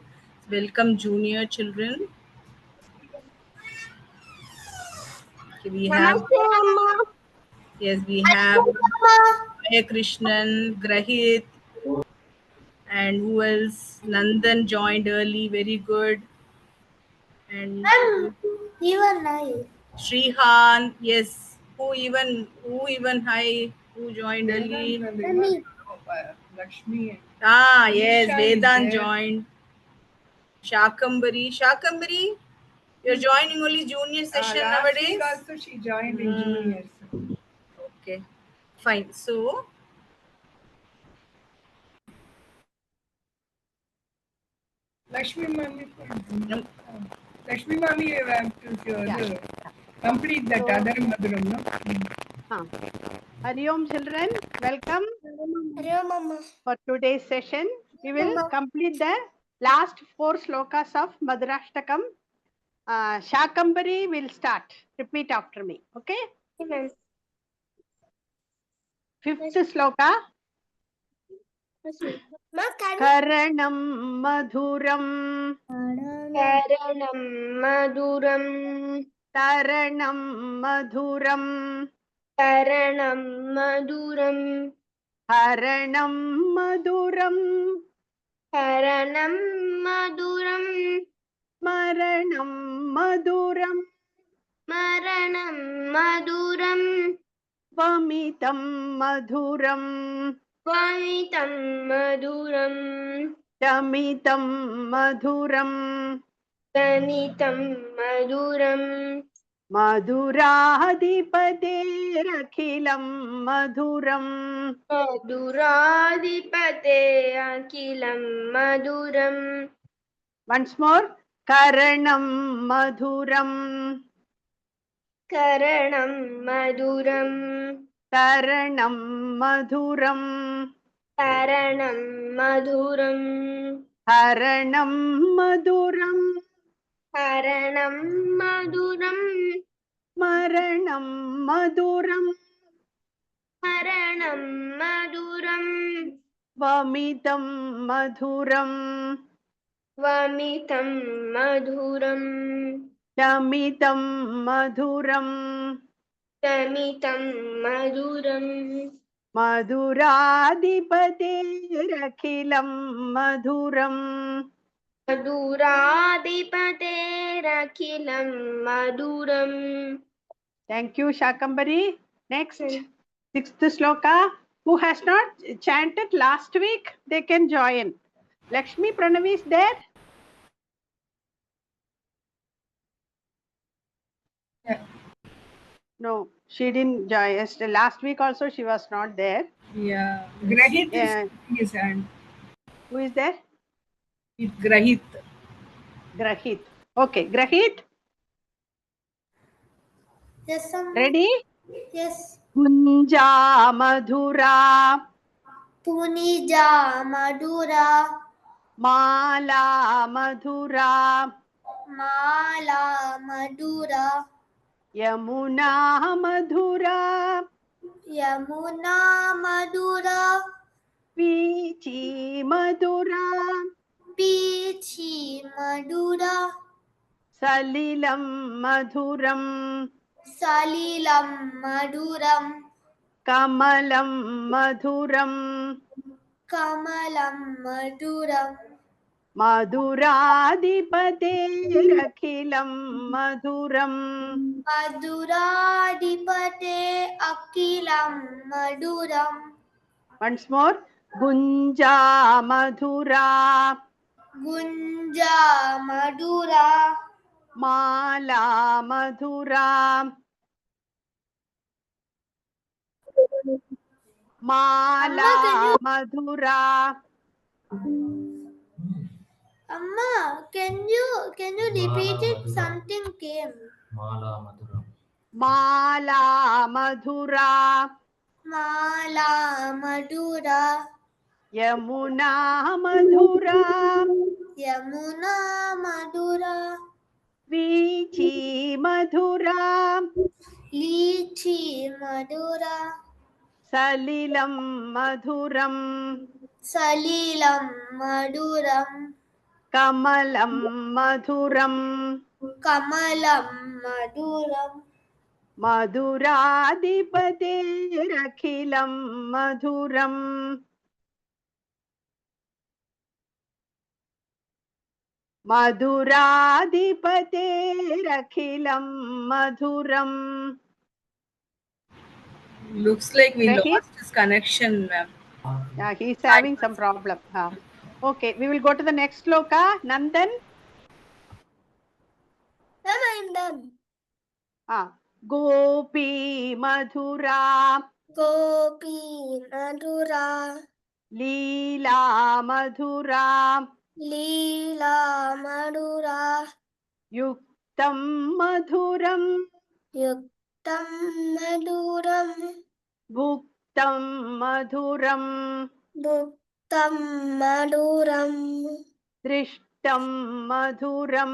Welcome, junior children. Okay, we have, yes, we have Maya Krishnan, Grahit, and who else? Nandan joined early, very good. And Even I. Shrihan, yes. Who even hi? Who joined early? Vedant, Lakshmi. Ah, yes, Isha is Vedant there. joined. Shakambari, you're joining only junior session Last nowadays? week also she joined in juniors. Okay, fine. So, Lakshmi Mami. Lakshmi Mami, you have to complete that other Maduram, no? Hari Om children, welcome Mama. for today's session. We will complete the last 4 slokas of Madhurashtakam. Shakambari will start. Repeat after me. Okay? 5th sloka. Karanam madhuram. Karanam maduram. Taranam madhuram. Karanam maduram. Haranam madhuram. Karanam maduram. Maranam madhuram. Maranam maduram. Vamitam madhuram. Vamitam maduram. Damitam madhuram. Danitam maduram. Madhuradipaterakhilam madhuram. Madhuradipate akilam maduram. Once more. Karanam madhuram. Karanam maduram. Taranam madhuram. Taranam maduram. Haranam madhuram. Haranam maduram. Maranam madhuram. Haranam maduram. Vamitam madhuram. Vamitam maduram. Damitam madhuram. Damitam maduram. Madhuradipaterakilam madhuram. Madhuradipate rakilam maduram. Thank you, Shakambari. Next, 6th sloka. Who has not chanted last week, they can join. Lakshmi Pranavi is there? Yeah. No, she didn't join. Last week also she was not there. Yeah. Grahit Yeah. is his hand. Who is there? Grahit. Grahit. Okay, Grahit. Yes, Amma. Ready? Yes. Kunja Madhura. Punija Madura. Mala Madhura. Mala Madura. Yamuna Madhura. Yamuna Madura. Vichi Madhura. Pichi Madura. Salilam Madhuram. Salilam Maduram. Kamalam Madhuram. Kamalam Maduram. Madhuradipaterakilam madhuram. Maduradipate Akilam Maduram. Once more. Gunja Madhura. Gunja Madura. Mala Madhura. Mala Madhura. Amma, can you repeat it? Something came. Mala Maduram. Mala Madhura. Mala Madura. Yamuna Madhura. Yamuna Madura. Vichi Madhura. Lychee Madura. Salilam Madhuram. Salilam Maduram. Kamalam Madhuram. Kamalam Maduram. Madhuradipaterakilam Madhuram. Madhuradipaterakilam Madhuram. Looks like we Rahim? lost his connection, ma'am. Yeah, he's having some problem. Okay, we will go to the next sloka. Nandan. Ma'am, I'm done. Gopi Madhura. Gopi Madura. Leela Madhura. Leela Madura. Yuktam Madhuram. Yuktam Maduram. Bhuktam Madhuram. Bhuktam Maduram. Drishtam Madhuram.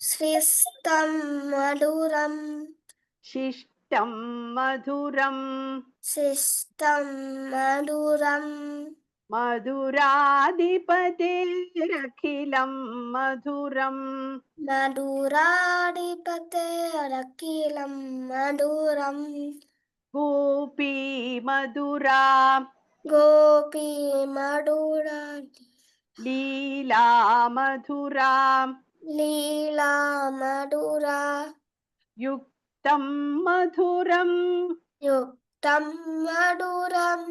Sristam Maduram. Shishtam Madhuram. Sistam Maduram. Madhuradipaterakilam Madhuram. Maduradipate Rakilam Maduram. Gopi Madhura. Gopi Madura. Leela Madhura. Leela Madura. Yuktam Madhuram. Yuktam Maduram.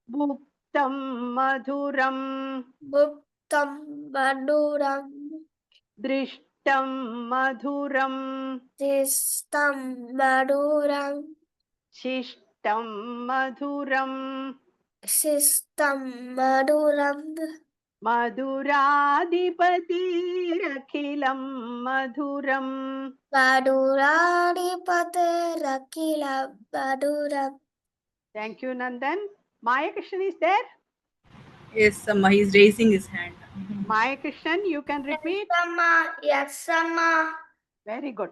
Bhuktam Madhuram. Bhuktam Maduram. Drishtam Madhuram. Sistam Maduram. Shishtam Madhuram. Sistam Maduram. Madhuradipaterakilam Madhuram. Maduradipate Rakila Maduram. Thank you, Nandan. Maya Krishnan is there? Yes, Amma, he's raising his hand. Maya Krishnan, you can repeat. Sama, yes, Sama. Very good.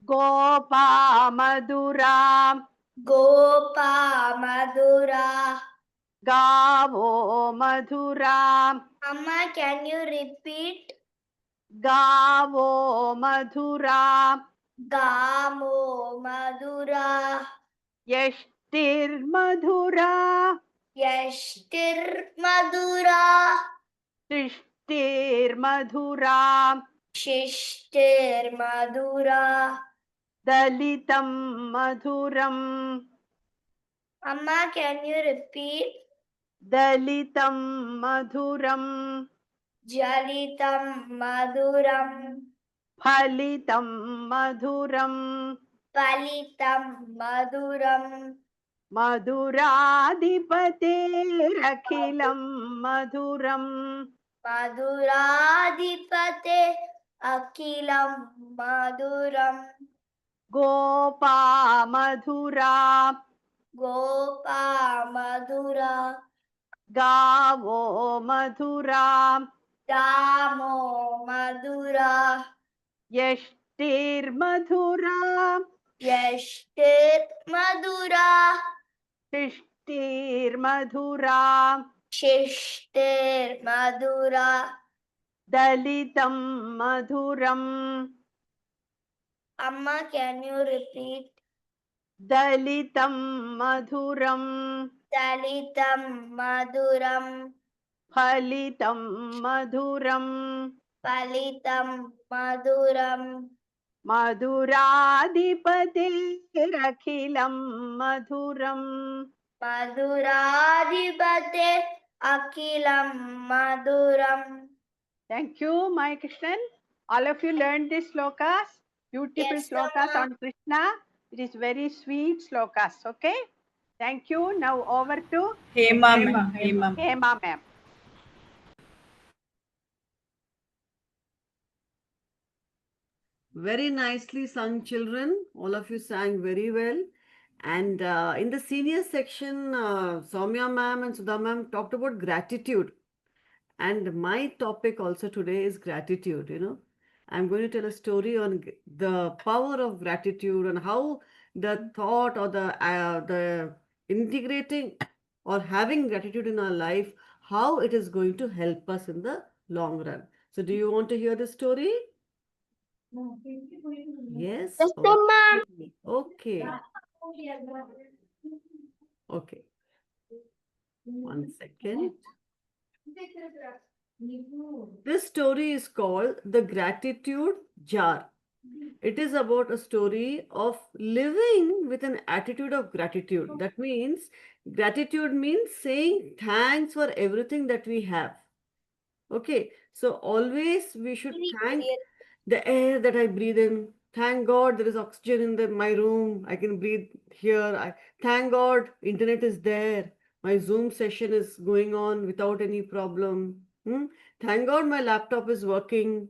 Gopa Madhura. Gopa Madura. Gavo Madhura. Amma, can you repeat? Gavo Madhura. Gamo Madura. Yashtir Madhura. Yashtir Madura. Trishtir Madhura. Shishtir Madura. Dalitam Madhuram. Amma, can you repeat? Dalitam Madhuram. Jalitam Maduram. Phalitam Madhuram. Palitam Maduram. Madhuradipaterakilam Madhuram. Maduradipate Akilam Maduram. Gopa Madhura. Gopa Madura. Gavo Madhura. Damo Madura. Yashtir Madhura. Yashtir Madura. Trishtir Madhura. Shishtir Madura. Dalitam Madhuram. Amma, can you repeat? Dalitam Madhuram. Dalitam Maduram. Phalitam Madhuram. Palitam Maduram. Madhuradipaterakilam Madhuram. Maduradipate Akilam Maduram. Thank you, Maya Krishnan. All of you learned these slokas. Beautiful Yes, slokas Amma. on Krishna. It is very sweet slokas. Okay. Thank you. Now over to Hema, Hema, ma'am. Hema. Hema. Hema ma'am. Very nicely sung, children. All of you sang very well. And in the senior section, Soumya ma'am and Sudha ma'am talked about gratitude. And my topic also today is gratitude. I'm going to tell a story on the power of gratitude and how the thought or the integrating or having gratitude in our life, how it is going to help us in the long run. So, do you want to hear the story? Yes. Yes, Amma. Okay. Okay. 1 second. This story is called The Gratitude Jar. It is about a story of living with an attitude of gratitude. That means gratitude means saying thanks for everything that we have. Okay, so always we should thank the air that I breathe in. Thank God there is oxygen in my room. I can breathe here. Thank God internet is there. My Zoom session is going on without any problem. Thank God my laptop is working.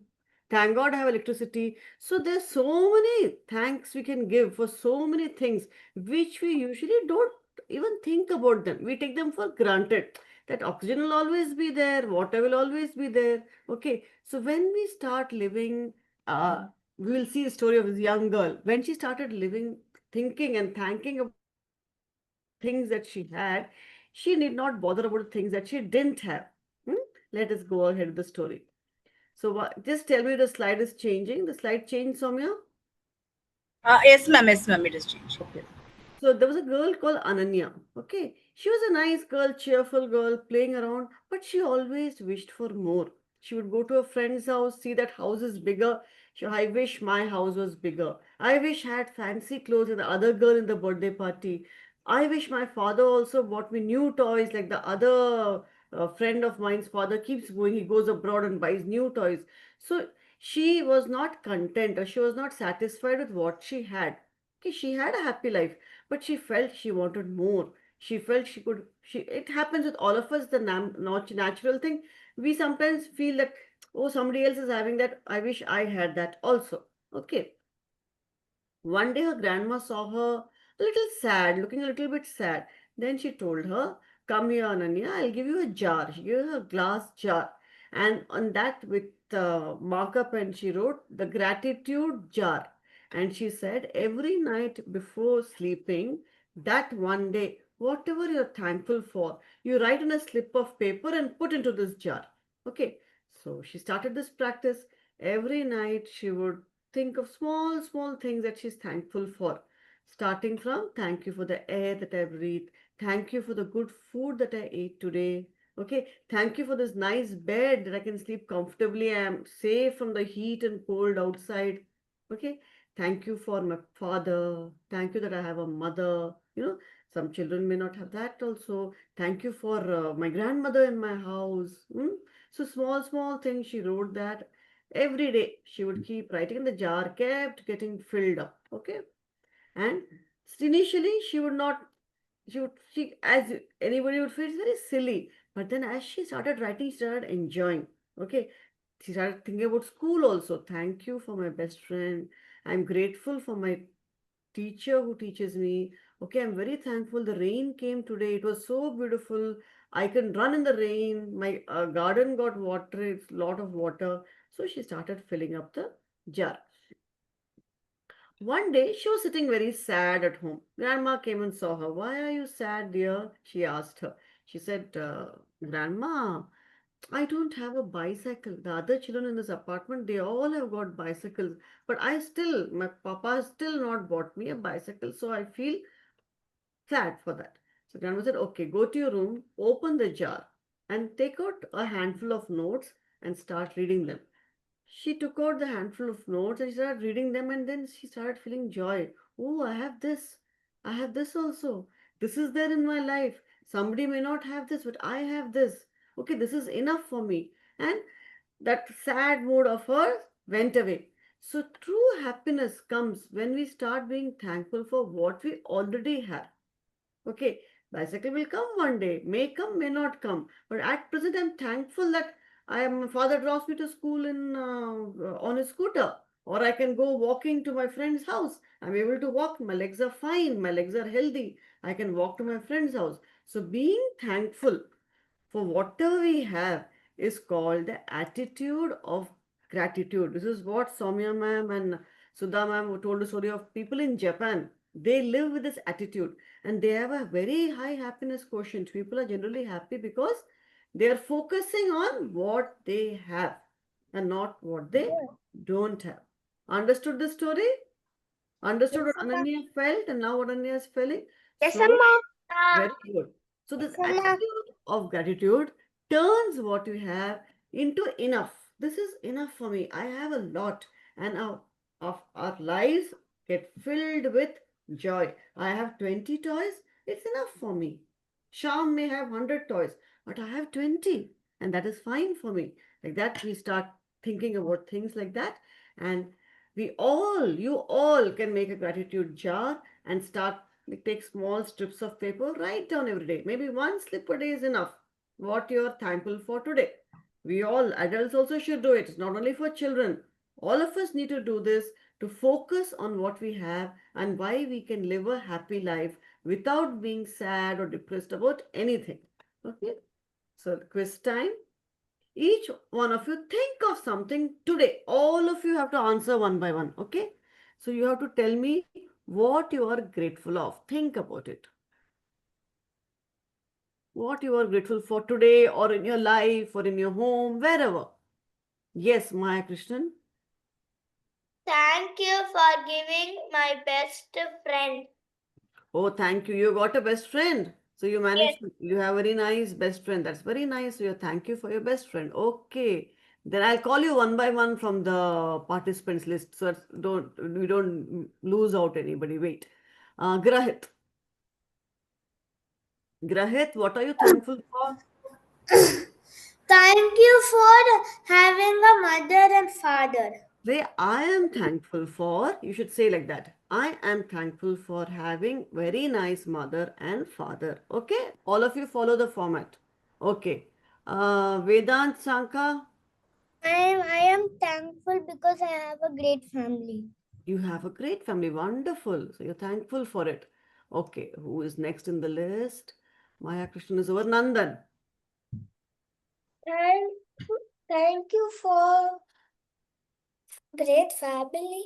Thank God I have electricity. So there's so many thanks we can give for so many things which we usually don't even think about them. We take them for granted that oxygen will always be there, water will always be there. Okay, so when we start living, we will see a story of this young girl. When she started living, thinking and thanking about things that she had, she need not bother about the things that she didn't have. Let us go ahead with the story. So just tell me the slide is changing. The slide changed, Soumya? Yes, ma'am. Yes, ma'am. It has changed. Okay. So there was a girl called Ananya. Okay. She was a nice girl, cheerful girl, playing around, but she always wished for more. She would go to a friend's house, see that house is bigger. I wish my house was bigger. I wish I had fancy clothes and the other girl in the birthday party. I wish my father also bought me new toys like the other friend of mine's father keeps going. He goes abroad and buys new toys. So she was not content or she was not satisfied with what she had. Okay, she had a happy life, but she felt she wanted more. She felt she could. It happens with all of us. The not natural thing. We sometimes feel that, oh, somebody else is having that. I wish I had that also. Okay. One day her grandma saw her a little sad, looking a little bit sad. Then she told her, "Come here, Ananya, I'll give you a jar." She gave her a glass jar. And on that, with marker pen, she wrote the gratitude jar. And she said, every night before sleeping, that one day, whatever you're thankful for, you write on a slip of paper and put into this jar. Okay. So she started this practice. Every night she would think of small, small things that she's thankful for. Starting from thank you for the air that I breathe. Thank you for the good food that I ate today. Okay. Thank you for this nice bed that I can sleep comfortably. I am safe from the heat and cold outside. Okay. Thank you for my father. Thank you that I have a mother. Some children may not have that also. Thank you for my grandmother in my house. So small, small things. She wrote that every day. She would keep writing in the jar, kept getting filled up. Okay. And initially, she would not, as anybody would feel, it's very silly. But then as she started writing, she started enjoying. Okay. She started thinking about school also. Thank you for my best friend. I'm grateful for my teacher who teaches me. Okay, I'm very thankful. The rain came today. It was so beautiful. I can run in the rain. My garden got water. It's a lot of water. So she started filling up the jar. One day she was sitting very sad at home. Grandma came and saw her. Why are you sad, dear? She asked her. She said, Grandma, I don't have a bicycle. The other children in this apartment, they all have got bicycles. But my papa has still not bought me a bicycle. So I feel sad for that. So grandma said, okay, go to your room, open the jar, and take out a handful of notes and start reading them. She took out the handful of notes and she started reading them, and then she started feeling joy. Oh, I have this. I have this also. This is there in my life. Somebody may not have this, but I have this. Okay, this is enough for me. And that sad mood of hers went away. So, true happiness comes when we start being thankful for what we already have. Okay, bicycle will come one day, may come, may not come. But at present, I'm thankful that my father drops me to school on a scooter, or I can go walking to my friend's house. I'm able to walk. My legs are fine. My legs are healthy. I can walk to my friend's house. So being thankful for whatever we have is called the attitude of gratitude. This is what Soumya ma'am and Sudha ma'am told the story of people in Japan. They live with this attitude and they have a very high happiness quotient. People are generally happy because they are focusing on what they have and not what they don't have. Understood the story? Understood what Ananya felt and now what Ananya is feeling? Yes, So, Amma. very good. So this Yes, Amma. attitude of gratitude turns what you have into enough. This is enough for me. I have a lot, and our lives get filled with joy. I have 20 toys. It's enough for me. Sham may have 100 toys, but I have 20, and that is fine for me. Like that, we start thinking about things like that, and you all can make a gratitude jar and start. Take small strips of paper, write down every day. Maybe one slip a day is enough. What you're thankful for today. We all, adults also should do it. It's not only for children. All of us need to do this to focus on what we have and why we can live a happy life without being sad or depressed about anything. Okay? So, quiz time. Each one of you think of something today. All of you have to answer one by one. Okay? So, you have to tell me what you are grateful of. Think about it. What you are grateful for today or in your life or in your home, wherever. Yes, Maya Krishnan. Thank you for giving my best friend. Oh, thank you. You got a best friend. So you managed, you have a very nice best friend. That's very nice. So you thank you for your best friend. Okay. Then I'll call you one by one from the participants list. So we don't lose out anybody. Wait. Grahit. Grahit, what are you thankful for? Thank you for having a mother and father. Say, I am thankful for, you should say like that. I am thankful for having very nice mother and father. Okay? All of you follow the format. Okay. Vedant Sanka, I am thankful because I have a great family. you have a great family. Wonderful. So you're thankful for it. Okay. Who is next in the list? Maya Krishnan is over. Nandan. Thank you for great family.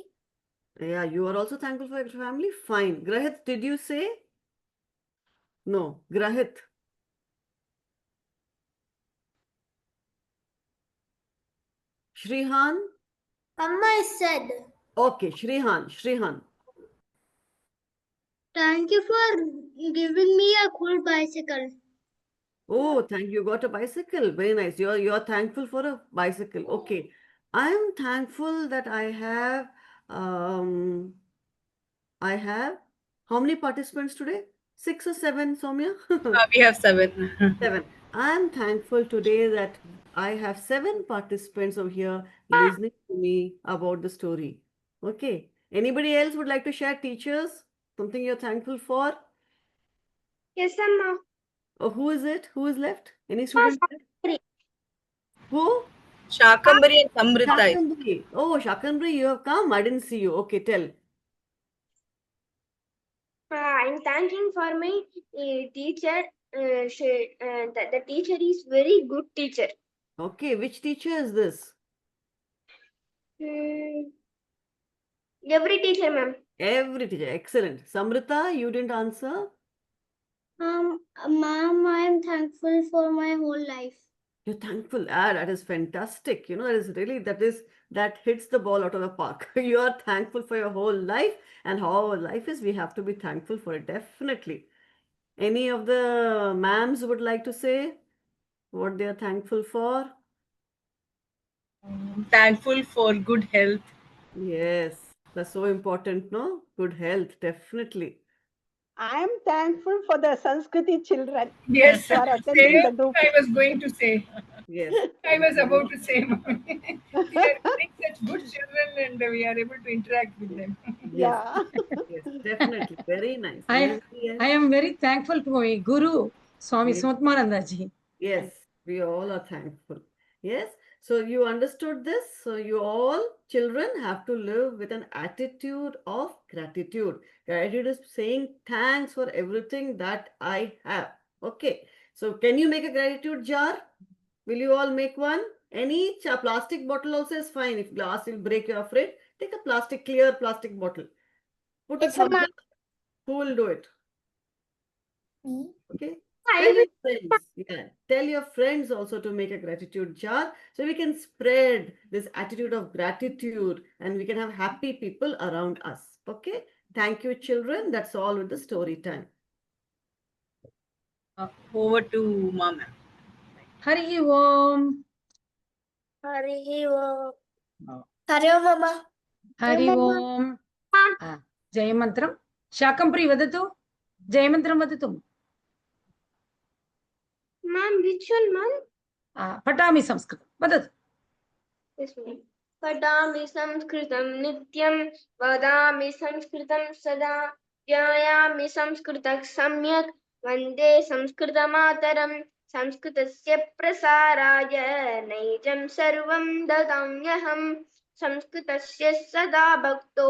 Yeah, you are also thankful for your family. Fine. Grahit, did you say? No. Grahit. Shrihan. Amma said. Okay, Shrihan. Thank you for giving me a cool bicycle. Oh, thank you. Got a bicycle. Very nice. You're thankful for a bicycle. Okay. I'm thankful that I have how many participants today? 6 or 7, Soumya? We have 7. 7. I'm thankful today that I have 7 participants over here listening to me about the story. Okay. Anybody else would like to share, teachers? Something you're thankful for? Yes, Amma. Oh, who is it? Who is left? Any student left? Who? Shakambari and Samrita. Shakambri. Oh, Shakambri, you have come. I didn't see you. Okay, tell. I'm thanking for my teacher. The teacher is very good teacher. Okay, which teacher is this? Every teacher, ma'am. Every teacher. Excellent. Samrita, you didn't answer. Ma'am, I am thankful for my whole life. You're thankful. That is fantastic. That is really, that hits the ball out of the park. You are thankful for your whole life and how our life is. We have to be thankful for it. Definitely. Any of the ma'ams would like to say what they are thankful for? Thankful for good health. Yes, that's so important, no? Good health, definitely. I am thankful for the Sanskriti children. Yes, who are attending the same group. I was going to say. Yes. I was about to say, Mommy. We are getting such good children and we are able to interact with them. Yes, Yeah. yes, definitely. Very nice. I Anybody else? am very thankful to my Guru, Swami Yes. Sumatmananda ji. Yes, we all are thankful. Yes, so you understood this. So you all children have to live with an attitude of gratitude. Gratitude is saying thanks for everything that I have. Okay, so can you make a gratitude jar? Will you all make one? Any plastic bottle also is fine. If glass will break, you're afraid, take a clear plastic bottle. Put a Yes, thumbs ma'am. up. Who will do it? Me. Okay. I Tell will. your friends. Yeah. Tell your friends also to make a gratitude jar so we can spread this attitude of gratitude and we can have happy people around us. Okay. Thank you, children. That's all with the story time. Over to Mama. Hari Om. Hari Om. Hari Om, Mama. Hari Om. Jayamantram. Shakampri vadatu. Jayamantram vadatu. Ma'am, which one, ma'am? Patami Sanskritam. Vadatu. Yes, ma'am. पठामि संस्कृतं नित्यं वदामि संस्कृतं सदा ध्यायामि संस्कृतं सम्यक् वन्दे संस्कृतमातरं संस्कृतस्य प्रसाराय नैजं सर्वं ददाम्यहं संस्कृतस्य सदा भक्तो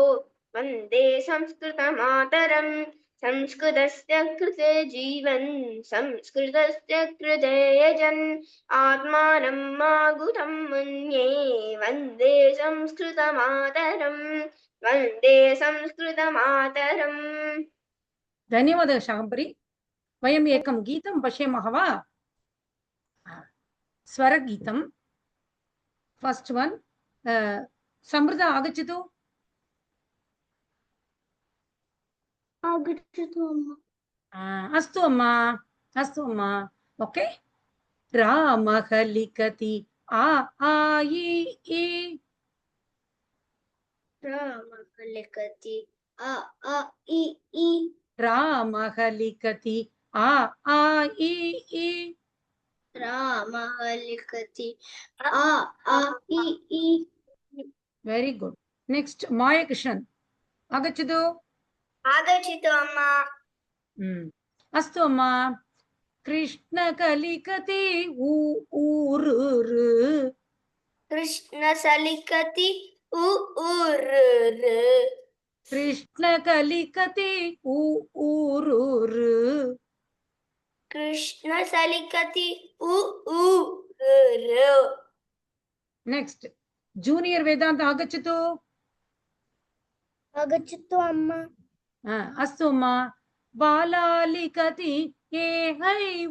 वन्दे संस्कृतमातरं संस्कृतस्य कृते जीवन् संस्कृतस्य कृते यजन् आत्मानं मागुतं मन्ये वन्दे संस्कृतमातरं वन्दे संस्कृतमातरम् धन्यवादः शाकम्भरी. वयम् एकं गीतं पश्यामः वा? स्वरगीतं. First one. समृद्ध आगच्छतु. आगच्छतु अम्मा. अस्तु अम्मा. अस्तु अम्मा. ओके. रामः लिखति आ इ ई. रामः लिखति आ इ ई. रामः लिखति आ इ ई. रामः लिखति आ इ ई. Very good. नेक्स्ट मायाकृष्णन् आगच्छतु. आगच्छतु अम्मा. अस्तु अम्मा. कृष्णकलिकति ऊरुरु. कृष्णसलिकति कृष्णकलिकति ऊरुरु. कृष्णसलिकति नेक्स्ट जूनियर वेदांत आगच्छतु. आगच्छतु अम्मा. अस्तु अम्मा. बाला लिखति ए ऐ ओ.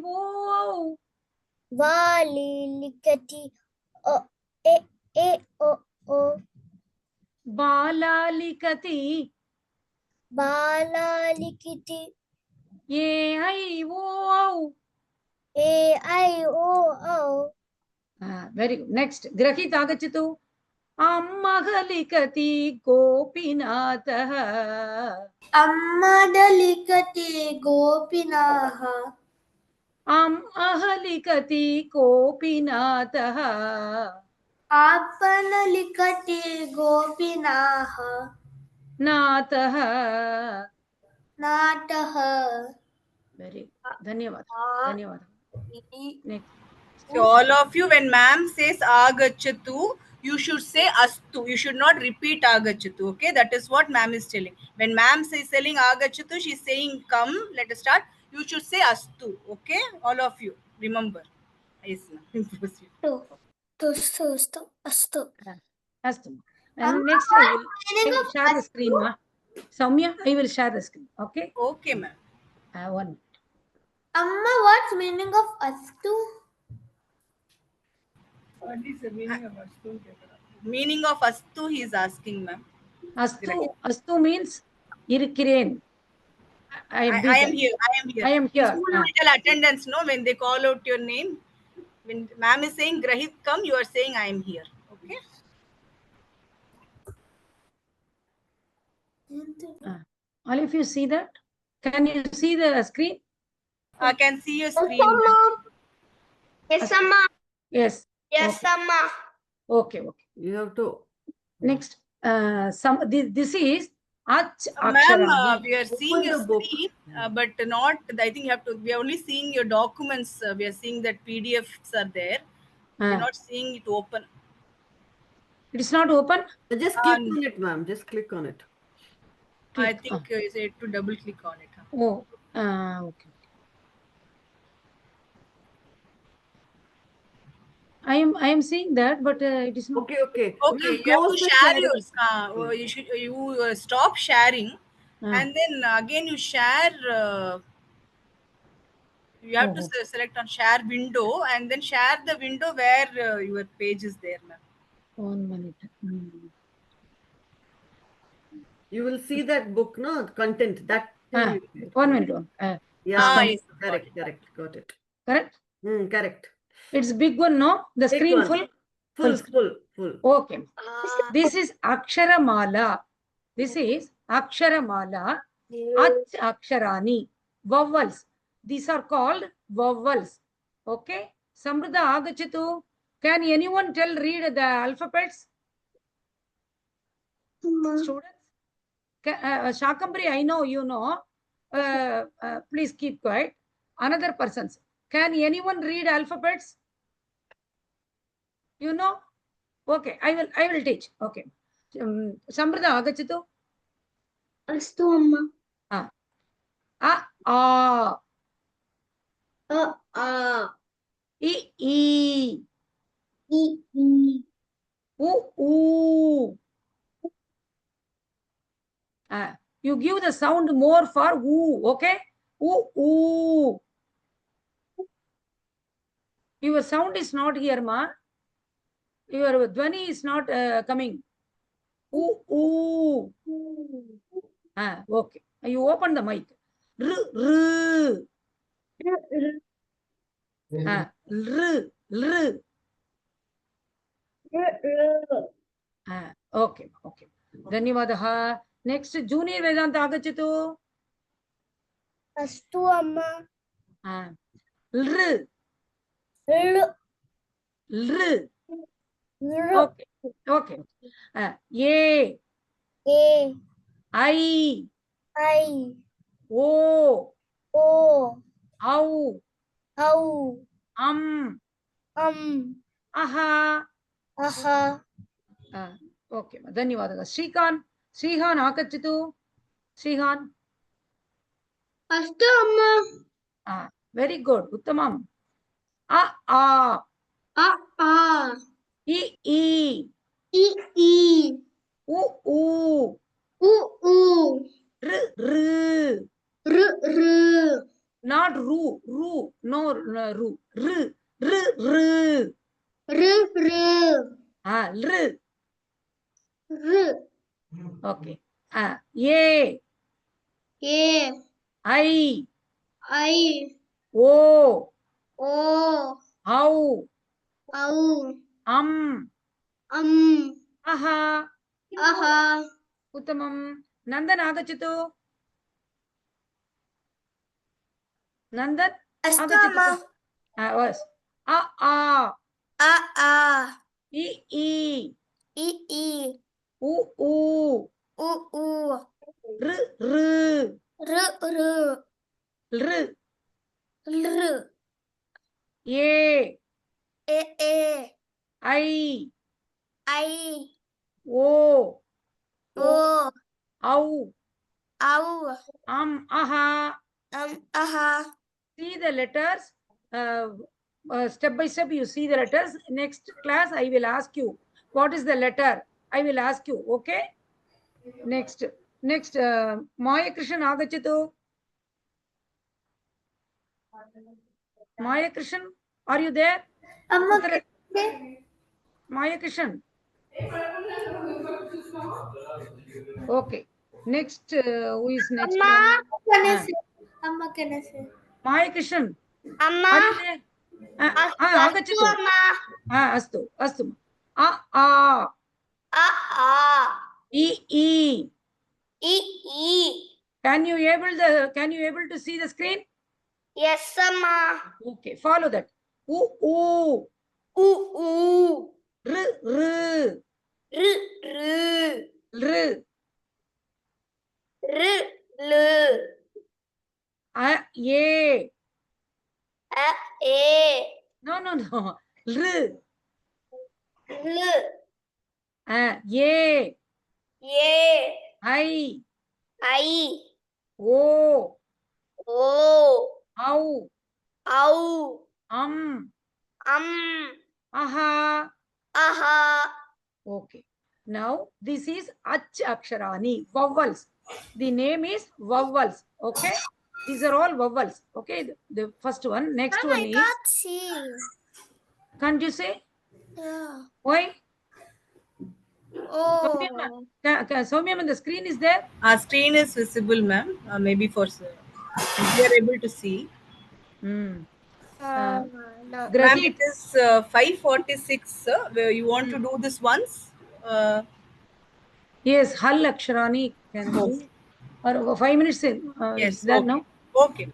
वाली लिखति ए ओ. बाला लिखति ए ऐ ओ. Very good. नेक्स्ट ग्रहीत आगच्छतु. अम्मः लिखति गोपीनाथः. अम्मा लिखति गोपीनाथ. अम्मः लिखति गोपीनाथः. आपन लिखति गोपीनाथ. नाथः. नाटः. वेरी धन्यवाद. धन्यवाद. Next. So all of you, when ma'am says agachatu, you should say astu. You should not repeat agachatu. Okay, that is what ma'am is telling. When ma'am is telling agachatu, she is saying come. Let us start. You should say astu. Okay, all of you remember. Yes, ma'am. अस्तु. Astu. And next I will share the screen, ma. Soumya, I will share the screen. Okay. Okay, ma'am. One. Amma, what's meaning of astu? What is the meaning of astu? Meaning of astu, he is asking, ma'am. Astu means irukkiren. I am here. I am here. School attendance, no, when they call out your name, when ma'am is saying Grahit come, you are saying I am here. Okay. All of you see that? Can you see the screen? I can see your screen. Yes, Amma. Yes. Yes, Amma. Okay. You have to. Next, this is Ach Ma'am, Akshara. we are seeing your screen, but not. I think you have to. We are only seeing your documents. We are seeing that PDFs are there. We are not seeing it open. It is not open. Just click on it, ma'am. Just click on it. I think you said to double click on it. Huh? Oh, okay. I am seeing that, but it is not. Okay, okay. Okay, We'll you have close to the share sharing. yours. You stop sharing, Ah. and then again you share. You have to Oh, select on share window, and then share the window where your page is there, ma'am. 1 minute. You will see that book, no? Content. That thing Ah, is there. 1 minute. Yeah, Yes, got correct, it. correct. Got it. Correct. Correct. It's big one, no? The Big screen one. full. Full, screen. full, full. Okay. This is Aksharamala. This is Aksharamala. Ach Aksharani. Vowels. These are called vowels. Okay. Samruddha Agachatu. Can anyone read the alphabets? Students? Shakambari, I know you know. Please keep quiet. Another persons. Can anyone read alphabets? You know? Okay, I will teach. Okay. Samruddha Agachatu. Astu amma. A A A I E E U. You give the sound more for oo, okay? Oo. Your sound is not here, ma. Your dhvani is not coming. Ooh. Okay. You open the mic. R. Okay. Dhanyavadaha. Next, Junior Vedanta Agachatu. Astu amma. L. Okay. A. I. O. Au. Aha. Okay. Dhanyavadaha. Srihan Agachatu. Srihan. Astu amma. Very good. Uttamam. A. I. U. R. Not ru. No, ru. R. L. Okay. A. I. O. Au. Aha. Uttamam. Nandan Agachatu. Nandan Agachatu. Was. A. I. U. R. L. A. I. O. Au. Aha. See the letters. Step by step, you see the letters. Next class, I will ask you what is the letter. I will ask you. Okay. Next, Maya Krishan Agachatu. Maya Krishan, are you there? Maya Krishan. Okay. Next, who is next? Amma can I say? Maya Krishan, Amma. are you there? Agachatu. Astu. A. E. Can you able to see the screen? Yes, amma. Okay, follow that. U. R. A. No. R. A. I. O. Au. Aha. Aha. Okay. Now this is ach aksharani, vowels. The name is vowels. Okay. These are all vowels. Okay. The first one. Next one is. see. Can't you say? Yeah. Why? Oh. Soumyam, the screen is there? Our screen is visible, ma'am. Maybe for we are able to see. Hmm. No. Ma'am, Grahit. it is 5:46. Where you want to do this once? Yes, hal aksharani can do. Or 5 minutes. Is Yes. that Okay. now? Okay.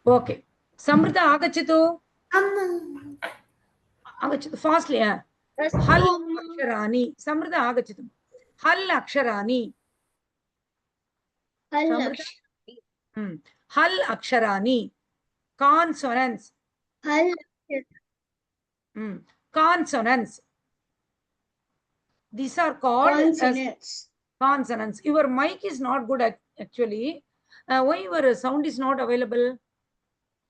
Okay. Samrita agachatu. Agachatu fastly. Hal aksharani. Samrita agachatu. Hal aksharani. Samrita. Hal aksharani. Consonants. Consonants. These are called as consonants. Your mic is not good actually. Why your sound is not available?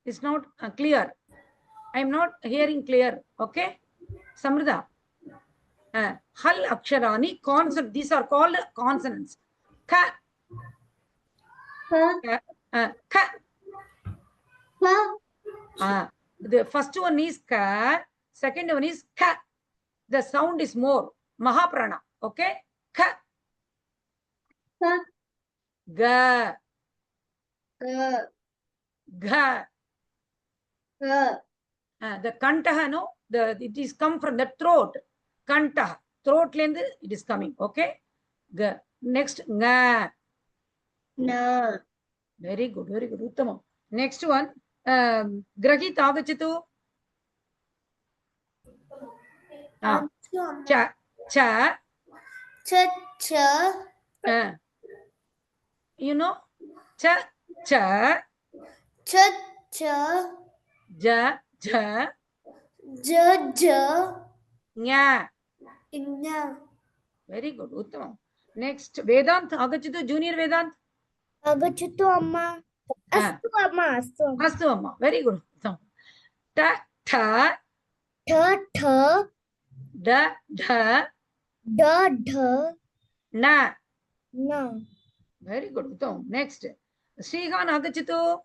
It's not clear. I am not hearing clear. Okay, Samrita. Hal aksharani consonant. These are called consonants. Ka. Ka. The first one is ka. Second one is ka. The sound is more. Mahaprana. Okay. Ka. Ga. Ga. The kantaha, no, it is come from the throat. Kantaha, throat length, it is coming. Okay. Next, nga. No. Very good, very good. Uttama. Next one, grahit agachatu. Cha. Cha. You know, cha. Cha. Ja. Ja. Nya. Very good. Uttama. Next, Vedant agachatu, junior Vedant. Agachatu amma. Astu amma. Astu amma. Very good. Ta. Tha. Tha. Da. Dha. Da. Na. No. Very good. Uttam. Next. Srihan agachatu.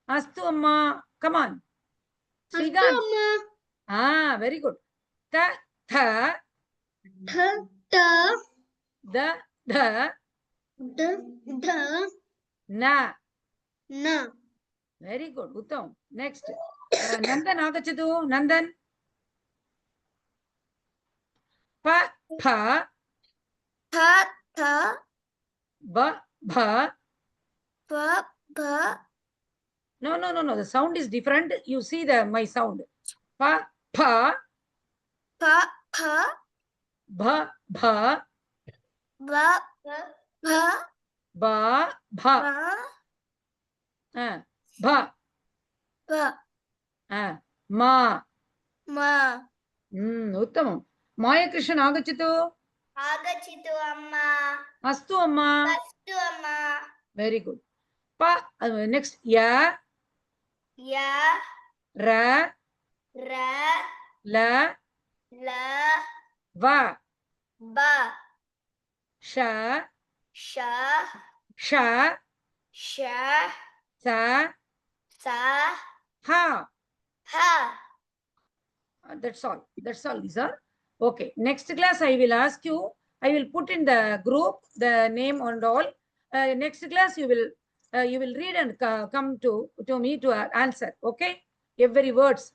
Astu amma. Come on. Srihan. Very good. Ta. Tha. Da. Dha. Na. Very good. Uttam. Next. Nandan agachatu. Nandan. Pa. Pa. Ba. Bha. No. The sound is different. You see my sound. Pa. Pa. Bha. Bha. Ba. Bha. Bha. Ma. Uttamam. Maya Krishnan agachatu. Agachatu amma. Astu amma. Very good. Pa. Next. Ya. Ra. La. Va. Sha. Sha. Sa. Ha. That's all. These are. Okay. Next class, I will ask you. I will put in the group the name and all. Next class, you will read and come to me to answer. Okay. Every words.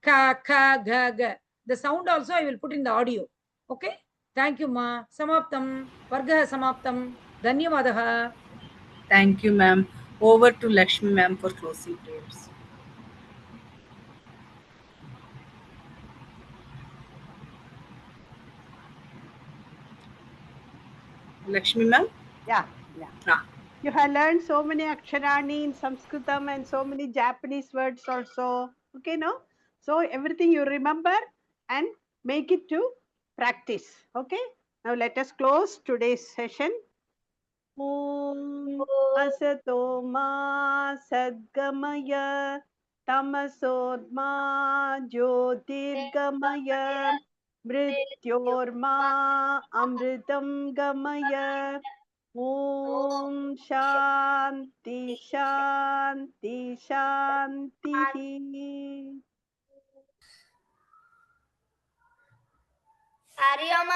Ka, ga, ga. The sound also I will put in the audio. Okay. Thank you, ma. Samaptam. Vargaha samaptam. Dhanyavadaha. Thank you, ma'am. Over to Lakshmi, ma'am, for closing prayers. Lakshmi, ma'am? Yeah. You have learned so many aksharani in Sanskritam and so many Japanese words also. Okay, no? So everything you remember and make it to practice. Okay. Now let us close today's session. Om Asato Ma Sadgamaya तमसोर्मा ज्योतिर्गमय मृत्योर्मा अमृतं गमय ॐ शान्ति शान्ति शान्तिः हरि ओम